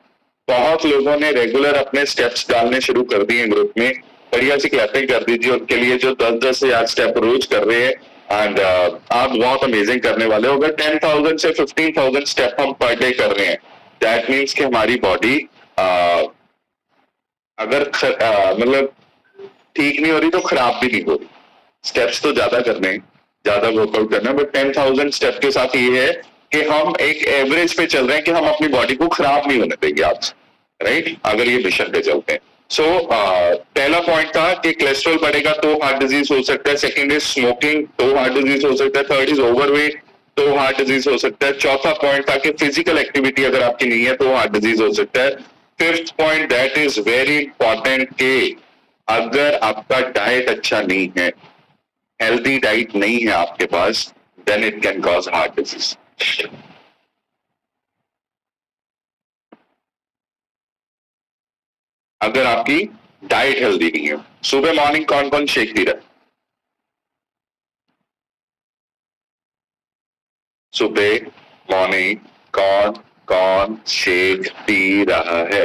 बहुत लोगों ने रेगुलर अपने स्टेप्स डालने शुरू कर दिए ग्रुप में, बढ़िया सी क्लैपिंग कर दीजिए उनके लिए जो 10-10 हजार स्टेप रोज कर रहे हैं। एंड आप बहुत अमेजिंग करने वाले हो। अगर 10,000 से 15,000 स्टेप हम पर डे कर रहे हैं, दैट मीन्स कि हमारी बॉडी अगर मतलब ठीक नहीं हो रही तो खराब भी नहीं हो रही। स्टेप्स तो ज्यादा करने हैं, ज्यादा वर्कआउट करना है, बट 10,000 स्टेप के साथ ये है कि हम एक एवरेज पे चल रहे हैं कि हम अपनी बॉडी को खराब नहीं होने देंगे आज, राइट, अगर ये मिशन पे चलते हैं। सो पहला पॉइंट था कि कोलेस्ट्रॉल बढ़ेगा तो हार्ट डिजीज हो सकता है। सेकंड इज स्मोकिंग, तो हार्ट डिजीज हो सकता है। थर्ड इज ओवरवेट, तो हार्ट डिजीज हो सकता है। चौथा पॉइंट था कि फिजिकल एक्टिविटी अगर आपकी नहीं है तो हार्ट डिजीज हो सकता है। Fifth point that is very important कि अगर आपका डाइट अच्छा नहीं है, हेल्दी डाइट नहीं है आपके पास, then it can cause heart disease. अगर आपकी डाइट हेल्दी नहीं है। सुबह मॉर्निंग कौन कौन शेक पी रहा है? सुबह मॉर्निंग कौन कौन शेक पी रहा है?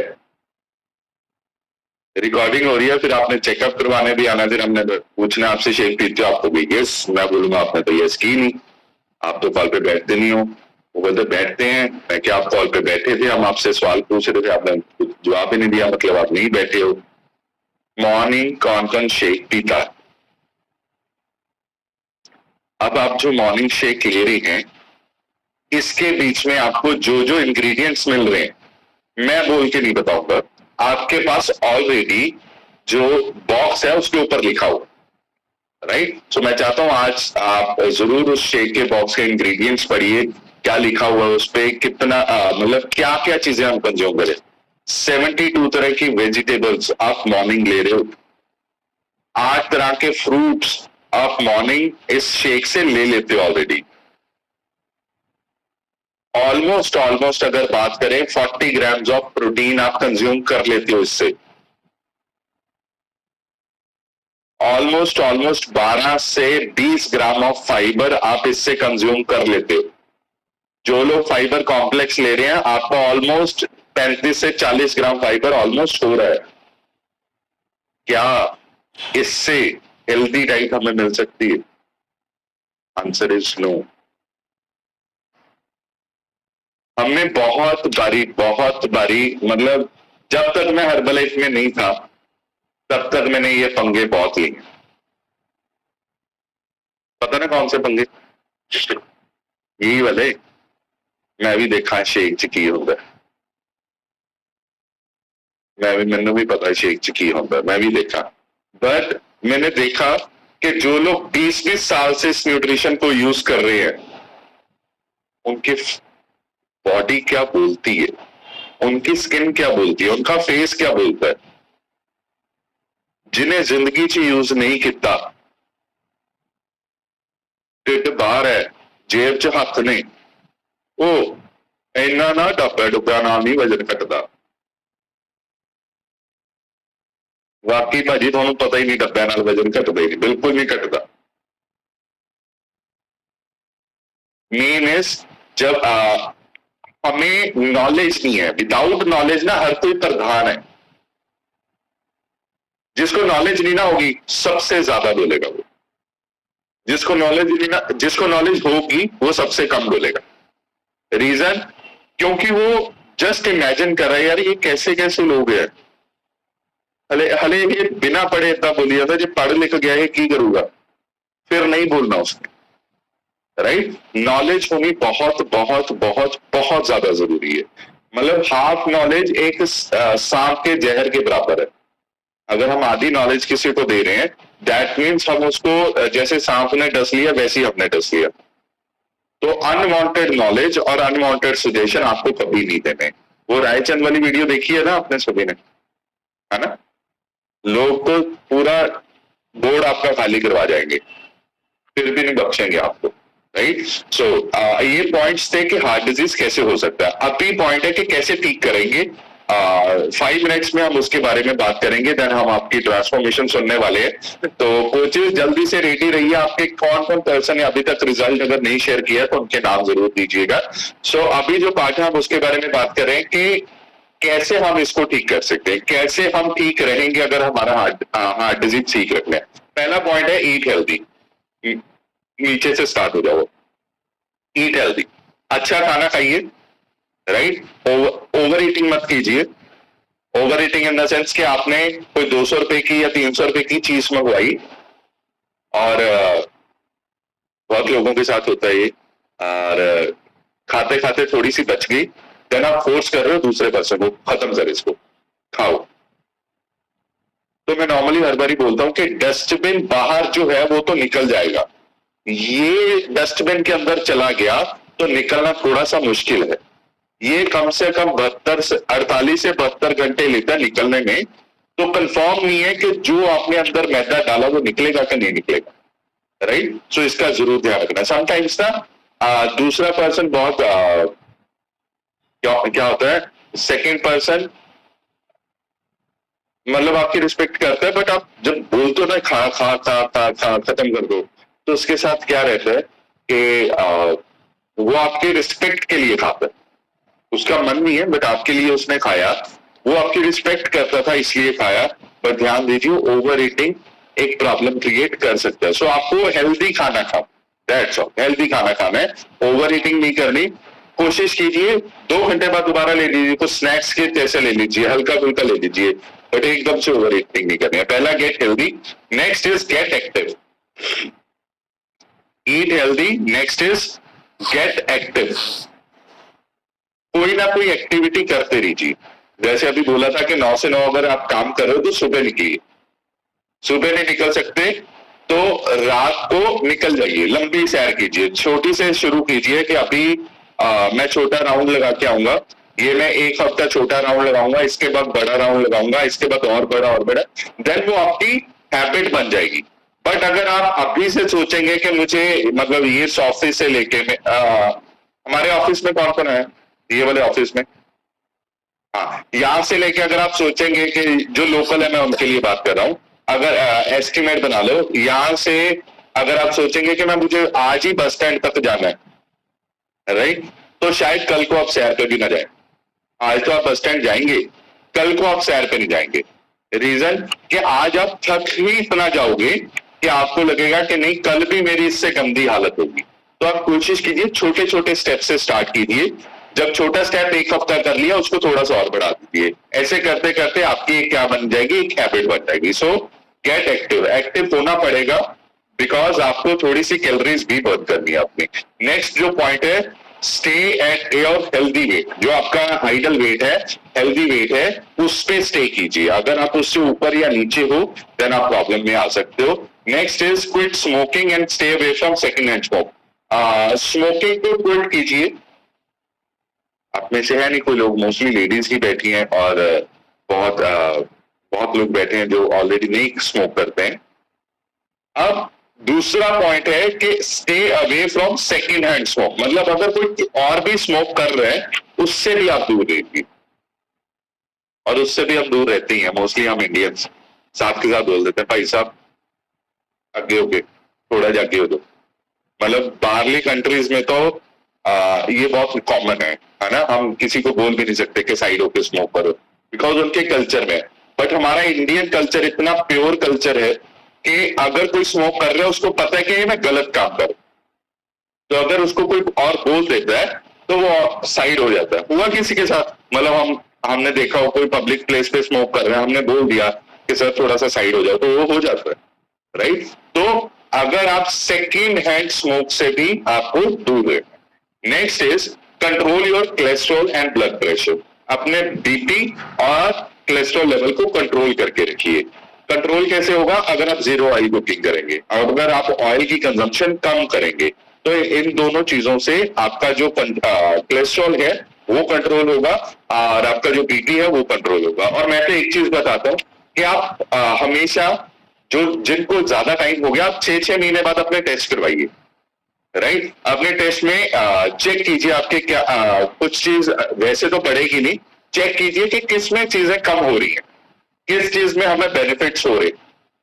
रिकॉर्डिंग हो रही है, फिर आपने चेकअप करवाने भी आना, फिर हमने पूछना आपसे शेक पीते हो, आपको भी यस, मैं बोलूंगा आपने तो यस की नहीं, आप तो कॉल पे बैठते नहीं हो। वो बोलते बैठते हैं, मैं क्या आप कॉल पे बैठे थे, हम आपसे सवाल पूछ रहे थे, आपने कुछ जवाब ही नहीं दिया, मतलब आप नहीं बैठे हो। मॉर्निंग कौन कौन शेक पीता? अब आप जो मॉर्निंग शेक ले रहे हैं, इसके बीच में आपको जो जो इंग्रेडिएंट्स मिल रहे हैं, मैं बोल के नहीं बताऊंगा, आपके पास ऑलरेडी जो बॉक्स है उसके ऊपर लिखा हो, राइट। सो मैं चाहता हूं आज आप जरूर उस शेक के बॉक्स के इंग्रेडिएंट्स पढ़िए, क्या लिखा हुआ है उस पे, कितना मतलब क्या क्या चीजें हम कंज्यूम करें। 72 तरह की वेजिटेबल्स आप मॉर्निंग ले रहे हो, 8 तरह के फ्रूट्स आप मॉर्निंग इस शेक से ले लेते हो ऑलरेडी। ऑलमोस्ट अगर बात करें 40 ग्राम्स ऑफ प्रोटीन आप कंज्यूम कर लेते हो इससे। ऑलमोस्ट 12 से 20 ग्राम ऑफ फाइबर आप इससे कंज्यूम कर लेते हो। जो लोग फाइबर कॉम्प्लेक्स ले रहे हैं, आपको ऑलमोस्ट 35 से 40 ग्राम फाइबर ऑलमोस्ट हो रहा है। क्या इससे हेल्दी डाइट हमें मिल सकती है? Answer is no. हमने बहुत बारी मतलब जब तक मैं हर्बलाइफ में नहीं था तब तक मैंने ये पंगे बहुत लिए। पता ना कौन से पंगे? यही वाले मैं भी देखा शेक च की होता है, मैंने भी पता है शेक च की होता है, मैं भी देखा। बट मैंने देखा कि जो लोग 20-20 साल से इस न्यूट्रिशन को यूज कर रहे हैं, उनकी बॉडी क्या बोलती है, उनकी स्किन क्या बोलती है, उनका फेस क्या बोलता है। जिन्हें जिंदगी च यूज नहीं किया, ढिड बाहर है, जेब च हथ ने, ओ इन्ना ना डब्बा नाल नहीं वजन घटदा। वाकई भाजी तुहानू पता ही नहीं डब्बे नाल वजन घटदा ही नहीं, बिल्कुल नहीं घटदा। मेन इज जब हमें नॉलेज नहीं है, विदाउट नॉलेज ना हर कोई प्रधान है। जिसको नॉलेज नहीं ना होगी सबसे ज्यादा बोलेगा वो, जिसको नॉलेज होगी वो सबसे कम बोलेगा। रीजन क्योंकि वो जस्ट इमेजिन कर रहा है यार ये कैसे कैसे लोग हैं, हले हले ये बिना पढ़े इतना बोल दिया था, जब पढ़ लिख गया है की करूंगा, फिर नहीं बोलना उसने, राइट। नॉलेज होनी बहुत बहुत बहुत बहुत ज्यादा जरूरी है। मतलब हाफ नॉलेज एक सांप के जहर के बराबर है। अगर हम आधी नॉलेज किसी को दे रहे हैं, दैट मीन्स हम उसको जैसे सांप ने डस लिया वैसे ही हमने डस लिया। तो अनवांटेड नॉलेज और अनवांटेड सजेशन आपको कभी नहीं देने। वो रायचंद वाली वीडियो देखी है ना आपने सभी ने, है ना। लोग तो पूरा बोर्ड आपका खाली करवा जाएंगे, फिर भी नहीं बख्शेंगे आपको, राइट। सो ये पॉइंट्स थे कि हार्ट डिजीज कैसे हो सकता है। अभी पॉइंट है कि कैसे ठीक करेंगे। 5 मिनट्स में हम उसके बारे में बात करेंगे, देन हम आपकी ट्रांसफॉर्मेशन सुनने वाले हैं। तो कोचेस जल्दी से रेडी रहिए। आपके कौन कौन पर्सन ने अभी तक रिजल्ट अगर नहीं शेयर किया तो उनके नाम जरूर दीजिएगा। सो अभी जो पार्ट है हम उसके बारे में बात करें कि कैसे हम इसको ठीक कर सकते हैं, कैसे हम ठीक रहेंगे अगर हमारा हार्ट डिजीज ठीक रखना है। पहला पॉइंट है ईट हेल्दी। नीचे से स्टार्ट हो जाओ। ईट हेल्दी, अच्छा खाना खाइए, राइट। ओवर ईटिंग मत कीजिए। Over eating in the sense कि आपने कोई 200 रुपए की या 300 रुपए की चीज मंगवाई और बहुत लोगों के साथ होता है ये, और खाते खाते थोड़ी सी बच गई, देन आप फोर्स कर रहे हो दूसरे पर्सन को खत्म कर इसको, खाओ। तो मैं नॉर्मली हर बार ही बोलता हूं कि डस्टबिन बाहर जो है वो तो निकल जाएगा, ये डस्टबिन के अंदर चला गया तो निकलना थोड़ा सा मुश्किल है। ये कम से कम 48 से 72 घंटे लेता है निकलने में। तो कंफर्म नहीं है कि जो आपने अंदर मैदा डाला वो निकलेगा कि नहीं निकलेगा, राइट। सो इसका जरूर ध्यान रखना। समटाइम्स ना दूसरा पर्सन बहुत क्या होता है, सेकेंड पर्सन मतलब आपकी रिस्पेक्ट करता है, बट आप जब बोलते हो ना खा खा खा खा खा खत्म कर दो, तो उसके साथ क्या रहता है कि वो आपके रिस्पेक्ट के लिए खाता है। उसका मन नहीं है बट आपके लिए उसने खाया, वो आपकी रिस्पेक्ट करता था इसलिए खाया। पर ध्यान दीजिए ओवर ईटिंग एक प्रॉब्लम क्रिएट कर सकता है। सो आपको हेल्दी खाना खाओ, दैट्स ऑल। हेल्दी खाना खाना है, ओवर ईटिंग नहीं करनी। कोशिश कीजिए 2 घंटे बाद दोबारा ले लीजिए, कुछ स्नैक्स के जैसे ले लीजिए, हल्का फुल्का ले लीजिए, बट एकदम से ओवर ईटिंग नहीं करनी है। पहला get healthy, next is get active. Eat healthy, next is get active. कोई ना कोई एक्टिविटी करते रहिए। जैसे अभी बोला था कि 9 से 9 अगर आप काम कर रहे हो तो सुबह निकलिए। सुबह नहीं निकल सकते तो रात को निकल जाइए, लंबी सैर कीजिए। छोटी से शुरू कीजिए कि अभी मैं छोटा राउंड लगा के आऊंगा, ये मैं 1 हफ्ता छोटा राउंड लगाऊंगा, इसके बाद बड़ा राउंड लगाऊंगा, इसके बाद और बड़ा, देन वो आपकी हैबिट बन जाएगी। बट अगर आप अभी से सोचेंगे कि मुझे मतलब ये ऑफिस से लेके हमारे ऑफिस में कौन कौन है, ये वाले ऑफिस में, हाँ, यहां से लेके अगर आप सोचेंगे कि जो लोकल है मैं उनके लिए बात कर रहा हूं, अगर एस्टिमेट बना लो, यहां से अगर आप सोचेंगे कि मैं मुझे आज ही बस स्टैंड तक जाना है, राइट, तो शायद कल को आप सैर पे भी ना जाए। आज तो आप बस स्टैंड जाएंगे, कल को आप सैर पे नहीं जाएंगे। रीजन कि आज आप थक ही इतना जाओगे कि आपको लगेगा कि नहीं कल भी मेरी इससे गंदी हालत होगी। तो आप कोशिश कीजिए छोटे छोटे स्टेप से स्टार्ट कीजिए। जब छोटा स्टेप 1 हफ्ता कर लिया उसको थोड़ा सा और बढ़ा दीजिए। ऐसे करते करते आपकी क्या बन जाएगी, एक हैबिट बन जाएगी। सो गेट एक्टिव, एक्टिव होना पड़ेगा बिकॉज आपको थोड़ी सी कैलोरीज भी बर्न करनी है अपनी। नेक्स्ट जो पॉइंट है, stay at your healthy weight. जो आपका आइडल वेट है, हेल्दी वेट है, उस पे स्टे कीजिए। अगर आप उससे ऊपर या नीचे हो देन आप प्रॉब्लम में आ सकते हो। Next is quit smoking and stay away from second hand smoke. Smoking को क्विट कीजिए। आप में से है नहीं कोई लोग, मोस्टली लेडीज ही बैठी हैं और बहुत लोग बैठे हैं जो ऑलरेडी नहीं स्मोक करते हैं। अब दूसरा पॉइंट है कि stay away from second hand smoke. मतलब अगर कोई और भी स्मोक कर रहे हैं उससे भी आप दूर रहिए, और उससे भी हम दूर रहते ही हैं मोस्टली हम इंडियंस। साथ के साथ बोल देते हैं भाई साहब आगे हो गए, थोड़ा जाके हो दो। मतलब बाहरली कंट्रीज में तो ये बहुत कॉमन है ना। हम किसी को बोल भी नहीं सकते कि साइड होके स्मोक करो बिकॉज उनके कल्चर में। बट हमारा इंडियन कल्चर इतना प्योर कल्चर है कि अगर कोई स्मोक कर रहा है उसको पता है कि मैं गलत काम कर, तो अगर उसको कोई और बोल देता है तो वो साइड हो जाता है। हुआ किसी के साथ, मतलब हमने देखा हो कोई पब्लिक प्लेस पे स्मोक कर रहे हैं, हमने बोल दिया कि सर थोड़ा सा साइड हो जाओ, तो वो हो जाता है, राइट। तो अगर आप सेकेंड हैंड स्मोक से भी आपको दूर रहे। Next is control your cholesterol and blood pressure. अपने बीपी और कोलेस्ट्रॉल लेवल को कंट्रोल करके रखिए। कंट्रोल कैसे होगा? अगर आप जीरो ऑयल कुकिंग करेंगे और अगर आप ऑयल की कंजम्पशन कम करेंगे, तो इन दोनों चीजों से आपका जो कोलेस्ट्रॉल है वो कंट्रोल होगा और आपका जो बीपी है वो कंट्रोल होगा। और मैं तो एक चीज बताता हूँ कि आप हमेशा जो जिनको ज्यादा टाइम हो गया, आप 6 महीने बाद अपने टेस्ट करवाइए, राइट। अपने टेस्ट में चेक कीजिए आपके क्या कुछ चीज वैसे तो बढ़ेगी नहीं, चेक कीजिए कि किस में चीजें कम हो रही हैं, किस चीज में हमें बेनिफिट्स हो रहे,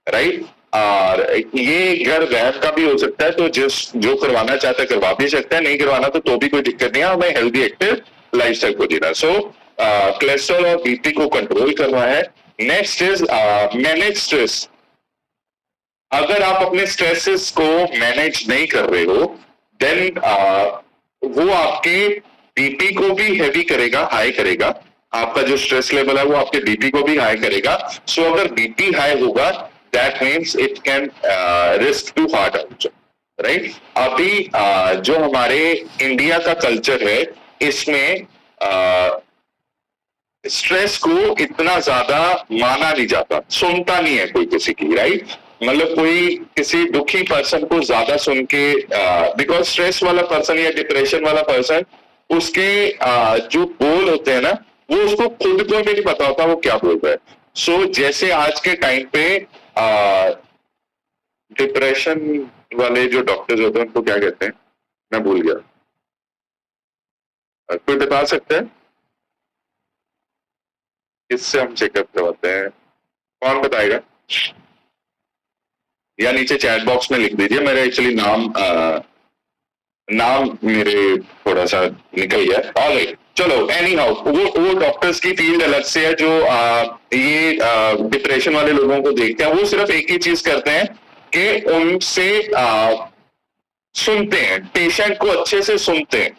राइट। और ये घर वहम का भी हो सकता है, तो जो करवाना चाहता है करवा भी सकता है, नहीं करवाना तो भी कोई दिक्कत नहीं है। हमें हेल्दी एक्टिव लाइफस्टाइल को जीना। सो कोलेस्ट्रॉल और बीपी को कंट्रोल करना है। Next is manage stress. अगर आप अपने स्ट्रेसेस को मैनेज नहीं कर रहे हो, देन वो आपके बीपी को भी हैवी करेगा, हाई करेगा। आपका जो स्ट्रेस लेवल है वो आपके बीपी को भी हाई करेगा। सो अगर बीपी हाई होगा, that means it can risk to heart attack, right. अभी जो हमारे इंडिया का कल्चर है, इसमें स्ट्रेस को इतना ज्यादा माना नहीं जाता, सुनता नहीं है कोई किसी की, राइट। मतलब कोई किसी दुखी पर्सन को ज्यादा सुन के, बिकॉज स्ट्रेस वाला पर्सन या डिप्रेशन वाला पर्सन, उसके जो गोल होते हैं ना, वो उसको खुद को भी नहीं पता होता वो क्या बोल रहा है। सो जैसे आज के टाइम पे डिप्रेशन वाले जो डॉक्टर्स होते हैं उनको क्या कहते हैं, मैं भूल गया, कोई बता सकते हैं? किससे हम चेकअप करवाते हैं, कौन बताएगा? या नीचे चैट बॉक्स में लिख दीजिए। मेरा एक्चुअली नाम मेरे थोड़ा सा निकल गया। ऑलराइट, चलो एनी हाउ, वो डॉक्टर्स की फील्ड अलग से है। जो ये डिप्रेशन वाले लोगों को देखते हैं, वो सिर्फ एक ही चीज करते हैं कि उनसे सुनते हैं, पेशेंट को अच्छे से सुनते हैं।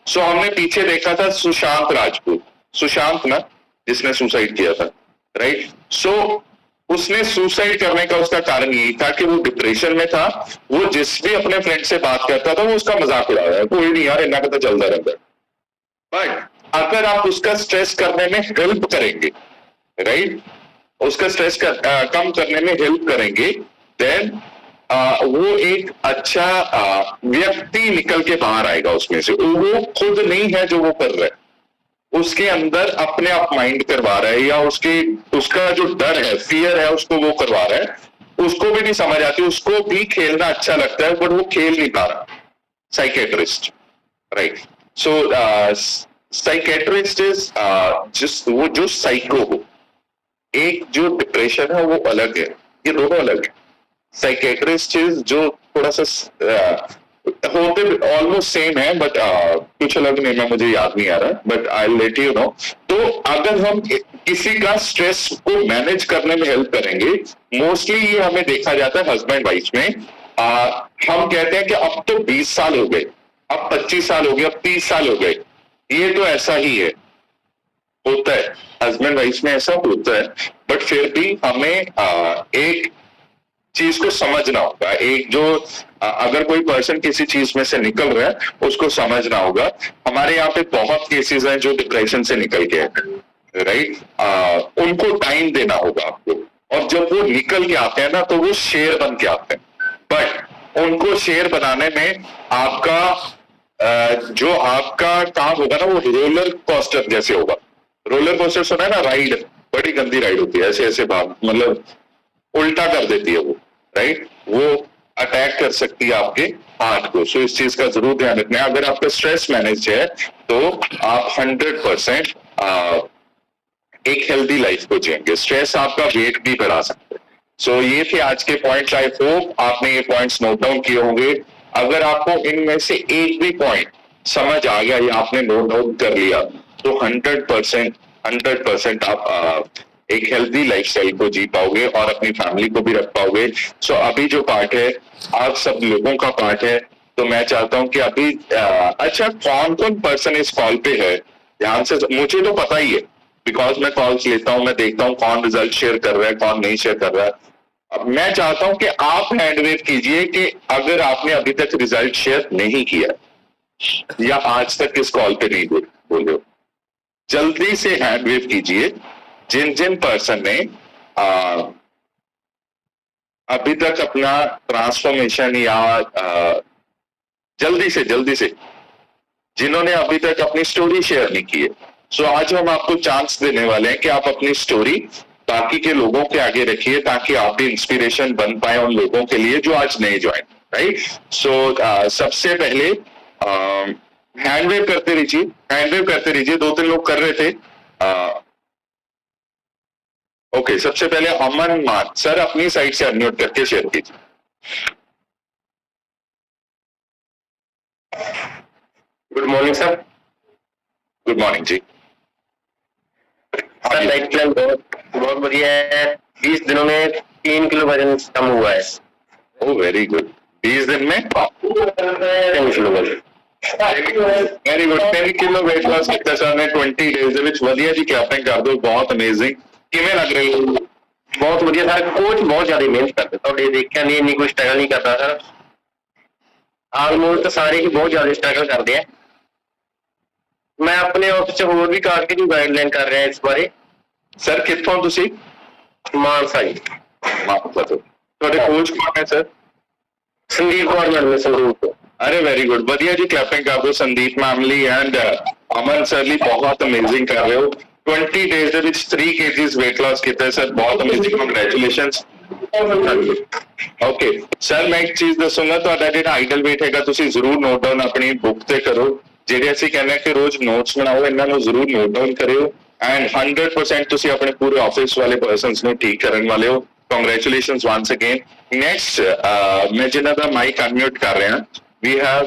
सो हमने पीछे देखा था सुशांत राजपूत, सुशांत ना, जिसने सुसाइड किया था, राइट। सो उसने सुसाइड करने का उसका कारण यही था कि वो डिप्रेशन में था। वो जिस भी अपने फ्रेंड से बात करता था वो उसका मजाक उड़ा रहा है, कोई नहीं यार, इतना पता चलता रहता है। बट अगर आप उसका स्ट्रेस करने में हेल्प करेंगे, राइट, उसका स्ट्रेस कम करने में हेल्प करेंगे, देन वो एक अच्छा व्यक्ति निकल के बाहर आएगा उसमें से। वो खुद नहीं है जो वो कर रहा है, उसके अंदर अपने आप माइंड करवा रहा है, या उसका जो डर है, फियर है, उसको वो करवा रहा है। उसको भी नहीं समझ आती, उसको भी खेलना अच्छा लगता है बट वो खेल नहीं पा रहा। Psychiatrist, right. So psychiatrist is वो जो साइको हो। एक जो डिप्रेशन है वो अलग है, ये दोनों अलग है। साइकेट्रिस्ट इज जो थोड़ा सा होते ऑलमोस्ट सेम है, बट कुछ अलग नेम है, मुझे याद नहीं आ रहा, but I let you know. तो अगर हम किसी का स्ट्रेस को मैनेज करने में हेल्प करेंगे, मोस्टली ये हमें देखा जाता है हस्बैंड वाइफ में। हम कहते हैं कि अब तो 20 साल हो गए, अब 25 साल हो गए, अब 30 साल हो गए, ये तो ऐसा ही है। होता है हस्बैंड वाइफ में, ऐसा होता है। बट फिर भी हमें एक चीज को समझना होगा। एक जो अगर कोई पर्सन किसी चीज में से निकल रहा है, उसको समझना होगा। हमारे यहाँ पे बहुत केसेस हैं जो डिप्रेशन से निकल के हैं, राइट। उनको टाइम देना होगा आपको, और जब वो निकल के आते हैं ना, तो वो शेर बन के आते हैं। बट उनको शेर बनाने में आपका जो आपका काम होगा ना, वो रोलर कोस्टर जैसे होगा। रोलर कोस्टर सुना है ना, राइड, बड़ी गंदी राइड होती है, ऐसे ऐसे भाग, मतलब उल्टा कर देती है वो, राइट। वो अटैक कर सकती है आपके हार्ट को। सो इस चीज का जरूर ध्यान रखना है। अगर आपका स्ट्रेस मैनेज है तो आप 100% एक हेल्दी लाइफ को जिएंगे। स्ट्रेस आपका वेट भी बढ़ा सकता है। सो ये थे आज के पॉइंट्स। आई होप आपने ये पॉइंट्स नोट डाउन किए होंगे। अगर आपको इनमें से एक भी पॉइंट समझ आ गया या आपने नोट डाउन कर लिया, तो 100% आप एक हेल्दी लाइफस्टाइल को जी पाओगे और अपनी फैमिली को भी रख पाओगे। सो अभी जो पार्ट है, आप सब लोगों का पार्ट है। तो मैं चाहता हूं कि अभी अच्छा कौन कौन पर्सन इस कॉल पे है ध्यान से, मुझे तो पता ही है बिकॉज मैं कॉल्स लेता हूं, मैं देखता हूं कौन रिजल्ट शेयर कर रहा है कौन नहीं शेयर कर रहा है। अब मैं चाहता हूं कि आप हैंड वेव कीजिए कि अगर आपने अभी तक रिजल्ट शेयर नहीं किया या आज तक इस कॉल पे नहीं बोले हो, जल्दी से हैंड वेव कीजिए जिन जिन पर्सन ने अभी तक अपना ट्रांसफॉर्मेशन या जल्दी से जिन्होंने अभी तक अपनी स्टोरी शेयर नहीं की है। सो आज हम आपको चांस देने वाले हैं कि आप अपनी स्टोरी बाकी के लोगों के आगे रखिए ताकि आप भी इंस्पिरेशन बन पाए उन लोगों के लिए जो आज नए ज्वाइन, राइट। सो सबसे पहले हैंड वेव करते रहिए, 2-3 लोग कर रहे थे। ओके, सबसे पहले अमन मान सर अपनी साइड से अनम्यूट करके शेयर कीजिए। Good morning sir. Good morning जी। सर डाइट प्लान बहुत बढ़िया है। 20 दिनों में 3 किलो वजन कम हुआ है। Oh very good. 20 दिन में 3 किलो वजन। Very good. 10 kilo weight loss किया सर ने 20 डेज ਦੇ ਵਿੱਚ। ਵਧੀਆ ਜੀ, ਕੈਪਟਨ ਕਰ ਦੋ, ਬਹੁਤ ਅਮੇਜ਼ਿੰਗ। ਕਿਵੇਂ ਲੱਗ ਰਿਹਾ ਹੈ? बहुत बढ़िया सर। कोच बहुत ज्यादा मेहनत करते तो देखा नहीं इन्नी कोई स्ट्रगल नहीं करता सर। आलमोस्ट सारे ही बहुत ज्यादा स्ट्रगल करते हैं। मैं अपने ऑफिस ਚ ਹੋਰ भी काट के जो गाइडलाइन कर रहा है इस बारे। ਸਰ ਕਿੱਥੋਂ ਤੁਸੀਂ? मानसा जी। ਮਾਨਸਾ ਤੋਂ। ਤੁਹਾਡੇ ਕੋਚ ਕੌਣ ਹੈ ਸਰ? संदीप गवर्नमेंट में संगरूर को। अरे वेरी गुड, बढ़िया जी, क्लैपिंग कर दो संदीप मैम ली एंड अमन सर ली। बहुत अमेजिंग कर रहे हो। 20 डेज ਦੇ ਵਿੱਚ 3 kgs weight loss ਕੀਤਾ ਹੈ ਸਰ, ਬਹੁਤ ਅਮੇਜ਼ਿੰਗ, ਕੰਗ੍ਰੈਚੁਲੇਸ਼ਨਸ। ਓਕੇ ਸਰ, ਮੈਂ ਇੱਕ ਚੀਜ਼ ਦੱਸੂੰਗਾ, ਤੁਹਾਡਾ ਜਿਹੜਾ ਆਈਡਲ weight ਹੈਗਾ ਤੁਸੀਂ ਜ਼ਰੂਰ ਨੋਟ ਡਾਊਨ ਆਪਣੀ ਬੁੱਕ ਤੇ ਕਰੋ। ਜਿਹੜੇ ਅਸੀਂ ਕਹਿੰਦੇ ਹਾਂ ਕਿ ਰੋਜ਼ ਨੋਟਸ ਬਣਾਓ, ਇਹਨਾਂ ਨੂੰ ਜ਼ਰੂਰ ਨੋਟ ਡਾਊਨ ਕਰਿਓ ਐਂਡ 100% ਤੁਸੀਂ ਆਪਣੇ ਪੂਰੇ ਆਫਿਸ ਵਾਲੇ ਪਰਸਨਸ ਨੂੰ ਠੀਕ ਕਰਨ ਵਾਲੇ ਹੋ। Congratulations once again. ਨੈਕਸਟ ਮੈਂ ਜਿਨ੍ਹਾਂ ਦਾ ਮਾਈਕ ਅਨਮਿਊਟ ਕਰ ਰਿਹਾ, we have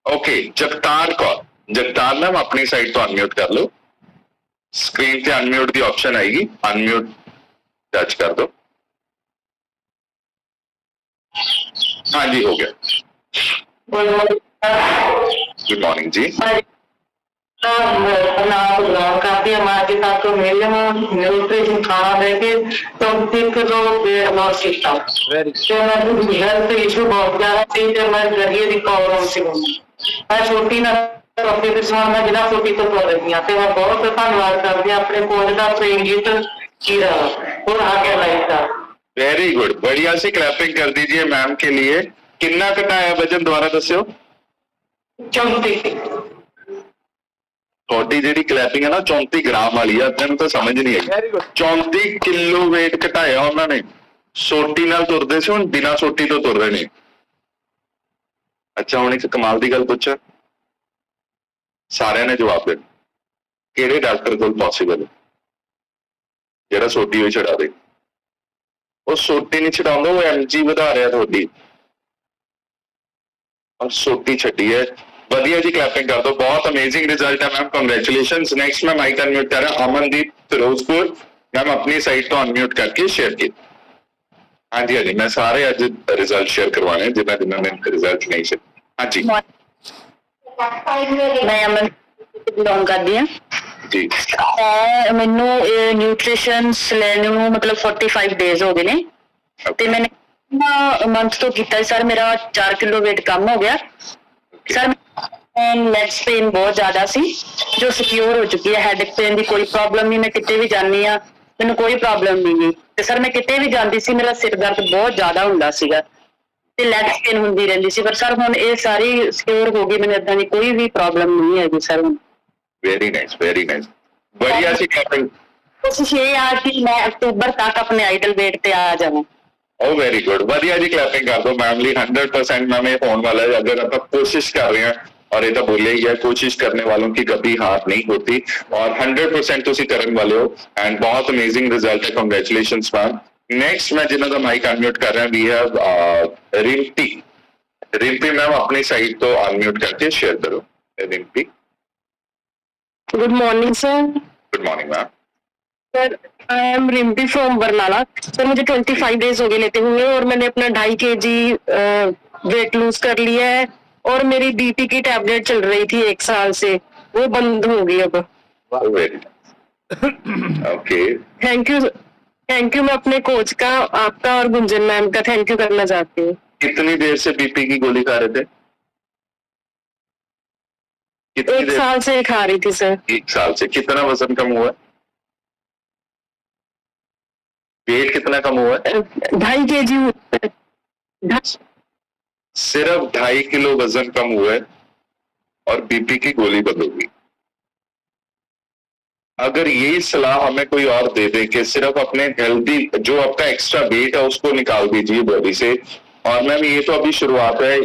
okay Jagtar Kaur. Jagtar ma'am अपनी साइड तो अनम्यूट कर लो, स्क्रीन पे अनम्यूट की ऑप्शन आएगी, अनम्यूट टच कर दो। हाँ जी, हो गया। गुड मॉर्निंग जी। काफी हमारे साथ तो मेले में न्यूट्रिशन खाना देके तो 3 किलो वेट लॉस किया। हेल्थ इशू बहुत ज्यादा थी तो मैं जरिए की प्रॉब्लम सी मैं छोटी ना अपने किसान में जिला छोटी तो कर रही हूँ। मैं बहुत धन्यवाद करती हूँ अपने कोच का प्रेमजीत कीरा और आगे लाइफ का। वेरी गुड, बढ़िया सी क्लैपिंग कर दीजिए मैम के लिए। कितना घटाया वजन दोबारा दस्यो? 34। थोड़ी जी क्लैपिंग है ना 34 ग्राम वाली है, तेन तो समझ नहीं आई। 34 किलो वेट घटाया उन्होंने। सोटी नाल तुरदे सी, हुण बिना सोटी तो तुर रहे ने। अच्छा हुण एक कमाल की गल पूछा, सारे ने जवाब दे, किहड़े डॉक्टर कोल पॉसिबल है जिहड़ा सोटी भी छड़ा दे? वो सोटी नहीं छड़ाउंदा, वो एमजी वधा रहा थोड़ी और सोटी छड्डी है। बढ़िया जी, क्लैपिंग कर दो, बहुत अमेजिंग रिजल्ट है मैम, कांग्रेचुलेशंस। नेक्स्ट मैं माइक अनम्यूट कर रहा हूं, अमनदीप फिरोजपुर मैम अपनी साइड तो अनम्यूट करके शेयर की। हाँ जी, हाँ जी, मैं सारे अज रिजल्ट शेयर करवाने हैं जिन्होंने ने रिजल्ट नहीं शेयर। हाँ जी, मैं अमन बिलोंग करती हूँ जी। मैनू न्यूट्रिशन लेने ਨੂੰ मतलब 45 डेज हो गए ने ते मैंने मंथ तो किया सर। मेरा 4 किलो वेट कम हो गया सर। लेग्स पेन बहुत ज्यादा सी जो सिक्योर हो चुकी है। हेड पेन की कोई प्रॉब्लम नहीं, मैं किते भी जानी हाँ मैनू कोई प्रॉब्लम नहीं गई। ते सर मैं किते भी जाती सी मेरा सिर दर्द बहुत ज्यादा हुंदा सीगा ते लेग्स पेन हुंदी रहिंदी सी, पर सर हुण ये सारी सिक्योर हो गई, मैंने इदां दी कोई भी प्रॉब्लम नहीं है सर हुण। वेरी नाइस, वेरी नाइस, बढ़िया सी क्लैपिंग। कोशिश ये है कि मैं अक्टूबर तक अपने आइडल वेट पे आ जाऊं। ओ वेरी गुड, बढ़िया जी, क्लैपिंग कर दो मैम ली। 100% मैम ये होने वाला है। अगर आप कोशिश कर रहे हैं, और ये तो बोले ही है, कोशिश करने वालों की कभी हार नहीं होती, और 100% तुसी करने वाले हो एंड बहुत अमेजिंग रिजल्ट है। Congratulations ma'am. नेक्स्ट मैं जिन्हों का माइक अनम्यूट कर रहा हूं, we have Rimpi. Rimpi ma'am अपनी साइड तो अनम्यूट करके शेयर करो। Rimpi, good morning sir. Good morning ma'am. Sir I am Rimpi from Barnala. Sir मुझे 25 डेज हो गए लेते हुए और मैंने अपना 2.5 kg वेट लूज कर लिया है और मेरी बीपी की टैबलेट चल रही थी 1 साल से, वो बंद हो गई अब। Okay, thank you. मैं अपने कोच का, आपका और गुंजन मैम का थैंक यू करना चाहती हूँ। कितनी देर से बीपी की गोली खा रहे थे? 1 साल से खा रही थी सर। 1 साल से। कितना वजन कम हुआ? वेट कितना कम हुआ? 2.5 kg। सिर्फ 2.5 किलो वजन कम हुआ है और बीपी की गोली बंद होगी। अगर यही सलाह हमें कोई और दे दे कि सिर्फ अपने हेल्दी, जो आपका एक्स्ट्रा वेट है उसको निकाल दीजिए बॉडी से, और मैम ये तो अभी शुरुआत है,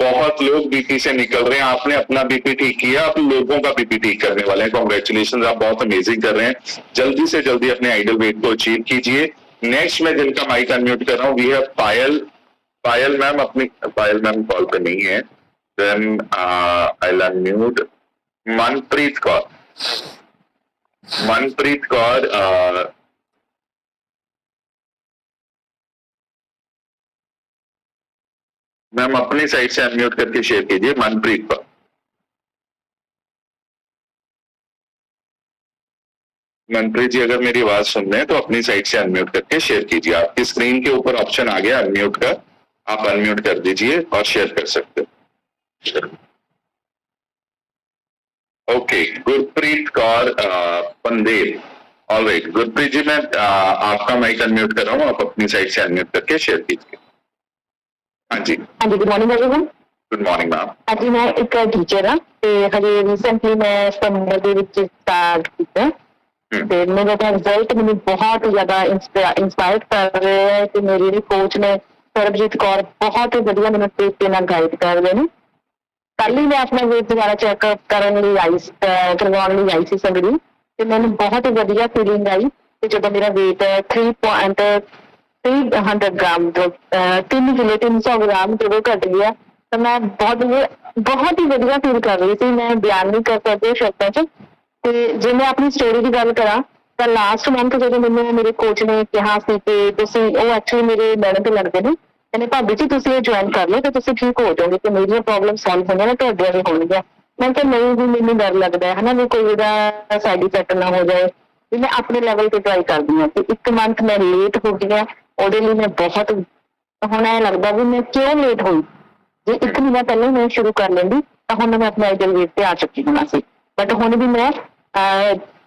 बहुत लोग बीपी से निकल रहे हैं। आपने अपना बीपी ठीक किया, आप लोगों का बीपी ठीक करने वाले हैं। कॉन्ग्रेचुलेशन, आप बहुत अमेजिंग कर रहे हैं। जल्दी से जल्दी अपने आइडल वेट को अचीव कीजिए। नेक्स्ट मैं जिनका माइक अनम्यूट कर रहा हूँ, वी हैव पायल मैम। अपनी पायल मैम कॉल पे नहीं है, then I will unmute Manpreet Kaur. Manpreet Kaur, ma'am अपनी साइड से अनम्यूट करके शेयर कीजिए। मनप्रीत कौर, मनप्रीत जी अगर मेरी आवाज सुन रहे हैं तो अपनी साइड से अनम्यूट करके शेयर कीजिए। आपकी स्क्रीन के ऊपर ऑप्शन आ गया अनम्यूट का, आप अनम्यूट कर दीजिए और शेयर कर सकते हो। ओके, गुरप्रीत कौर पंदेर। ऑलराइट गुरप्रीत जी, मैं आपका माइक अनम्यूट कर रहा हूँ, आप अपनी साइड से अनम्यूट करके शेयर कीजिए। हाँ जी, good morning everyone. Good morning ma'am. हाँ जी, मैं एक टीचर हाँ ਤੇ ਹਜੇ ਰੀਸੈਂਟਲੀ ਮੈਂ ਸਤੰਬਰ ਦੇ ਵਿੱਚ ਸਟਾਰਟ ਕੀਤਾ ਤੇ ਮੇਰਾ ਤਾਂ ਰਿਜ਼ਲਟ ਮੈਨੂੰ ਬਹੁਤ ਜ਼ਿਆਦਾ ਇੰਸਪਾਇਰ ਕਰ ਰਿਹਾ ਹੈ ਤੇ ਮੇਰੀ ਜਿਹੜੀ ਕੋਚ ਨੇ ਸਰਬਜੀਤ ਕੌਰ ਬਹੁਤ ਵਧੀਆ ਮੈਨੂੰ ਤਰੀਕੇ ਨਾਲ ਗਾਈਡ ਕਰ ਰਹੇ ਨੇ। ਕੱਲ ਹੀ ਮੈਂ ਆਪਣਾ ਵੇਟ ਦੁਬਾਰਾ ਚੈੱਕਅਪ ਕਰਨ ਲਈ ਕਰਵਾਉਣ ਲਈ ਆਈ ਸੀ ਸੰਗੜੀ ਤੇ ਮੈਨੂੰ ਬਹੁਤ ਵਧੀਆ ਫੀਲਿੰਗ ਆਈ ਤੇ ਜਦੋਂ ਮੇਰਾ ਵੇਟ 300 ग्राम 3 किलो 300 ग्राम ਜਦੋਂ ਘਟ ਗਿਆ ਤਾਂ ਮੈਂ ਬਹੁਤ ਹੀ ਵਧੀਆ ਫੀਲ ਕਰ ਰਹੀ ਸੀ। ਮੈਂ ਬਿਆਨ ਨਹੀਂ ਕਰ ਸਕਦੀ ਸ਼ਬਦਾਂ 'ਚ। ਤੇ ਜੇ ਮੈਂ ਆਪਣੀ ਸਟੋਰੀ ਦੀ ਗੱਲ ਕਰਾਂ ਤਾਂ ਲਾਸਟ ਮੰਥ ਜਦੋਂ ਮੈਨੂੰ ਮੇਰੇ ਕੋਚ ਨੇ ਕਿਹਾ ਸੀ ਕਿ ਤੁਸੀਂ, ਉਹ ਐਕਚੁਅਲੀ ਮੇਰੇ ਮੈਡਮ ਤੇ ਲੱਗਦੇ ਨੇ, ਕਹਿੰਦੇ ਭਾਬੀ ਜੀ ਤੁਸੀਂ ਇਹ ਜੁਆਇਨ ਕਰ ਲਓ ਤੇ ਤੁਸੀਂ ਠੀਕ ਹੋ ਜਾਓਗੇ ਤੇ ਮੇਰੀਆਂ ਪ੍ਰੋਬਲਮ ਸੋਲਵ ਹੋਣਗੀਆਂ ਨੇ, ਤੁਹਾਡੀਆਂ ਵੀ ਹੋਣਗੀਆਂ। ਮੈਂ ਕਿਹਾ ਨਹੀਂ ਵੀ ਮੈਨੂੰ ਡਰ ਲੱਗਦਾ ਹੈ ਹਨਾ ਵੀ ਕੋਈ ਇਹਦਾ ਸਾਈਡ ਇਫੈਕਟ ਨਾ ਹੋ ਜਾਏ, ਵੀ ਮੈਂ ਆਪਣੇ ਲੈਵਲ ਤੇ ਟਰਾਈ ਕਰਦੀ ਹਾਂ। ਤੇ 1 ਮੰਥ ਮੈਂ ਲੇਟ ਹੋ ਗਈ ਹਾਂ, ਉਹਦੇ ਲਈ ਮੈਂ ਬਹੁਤ ਹੁਣ ਇਹ ਲੱਗਦਾ ਵੀ ਮੈਂ ਕਿਉਂ ਲੇਟ ਹੋਈ। ਜੇ 1 ਮਹੀਨਾ ਪਹਿਲਾਂ ਮੈਂ ਸ਼ੁਰੂ ਕਰ ਲੈਂਦੀ ਤਾਂ ਹੁਣ ਮੈਂ ਆਪਣੇ ਆਈਡਲ ਵੇਟ ਤੇ ਆ ਚੁੱਕੀ ਹੋਣਾ ਸੀ। ਬਟ ਹੁਣ ਵੀ ਮੈਂ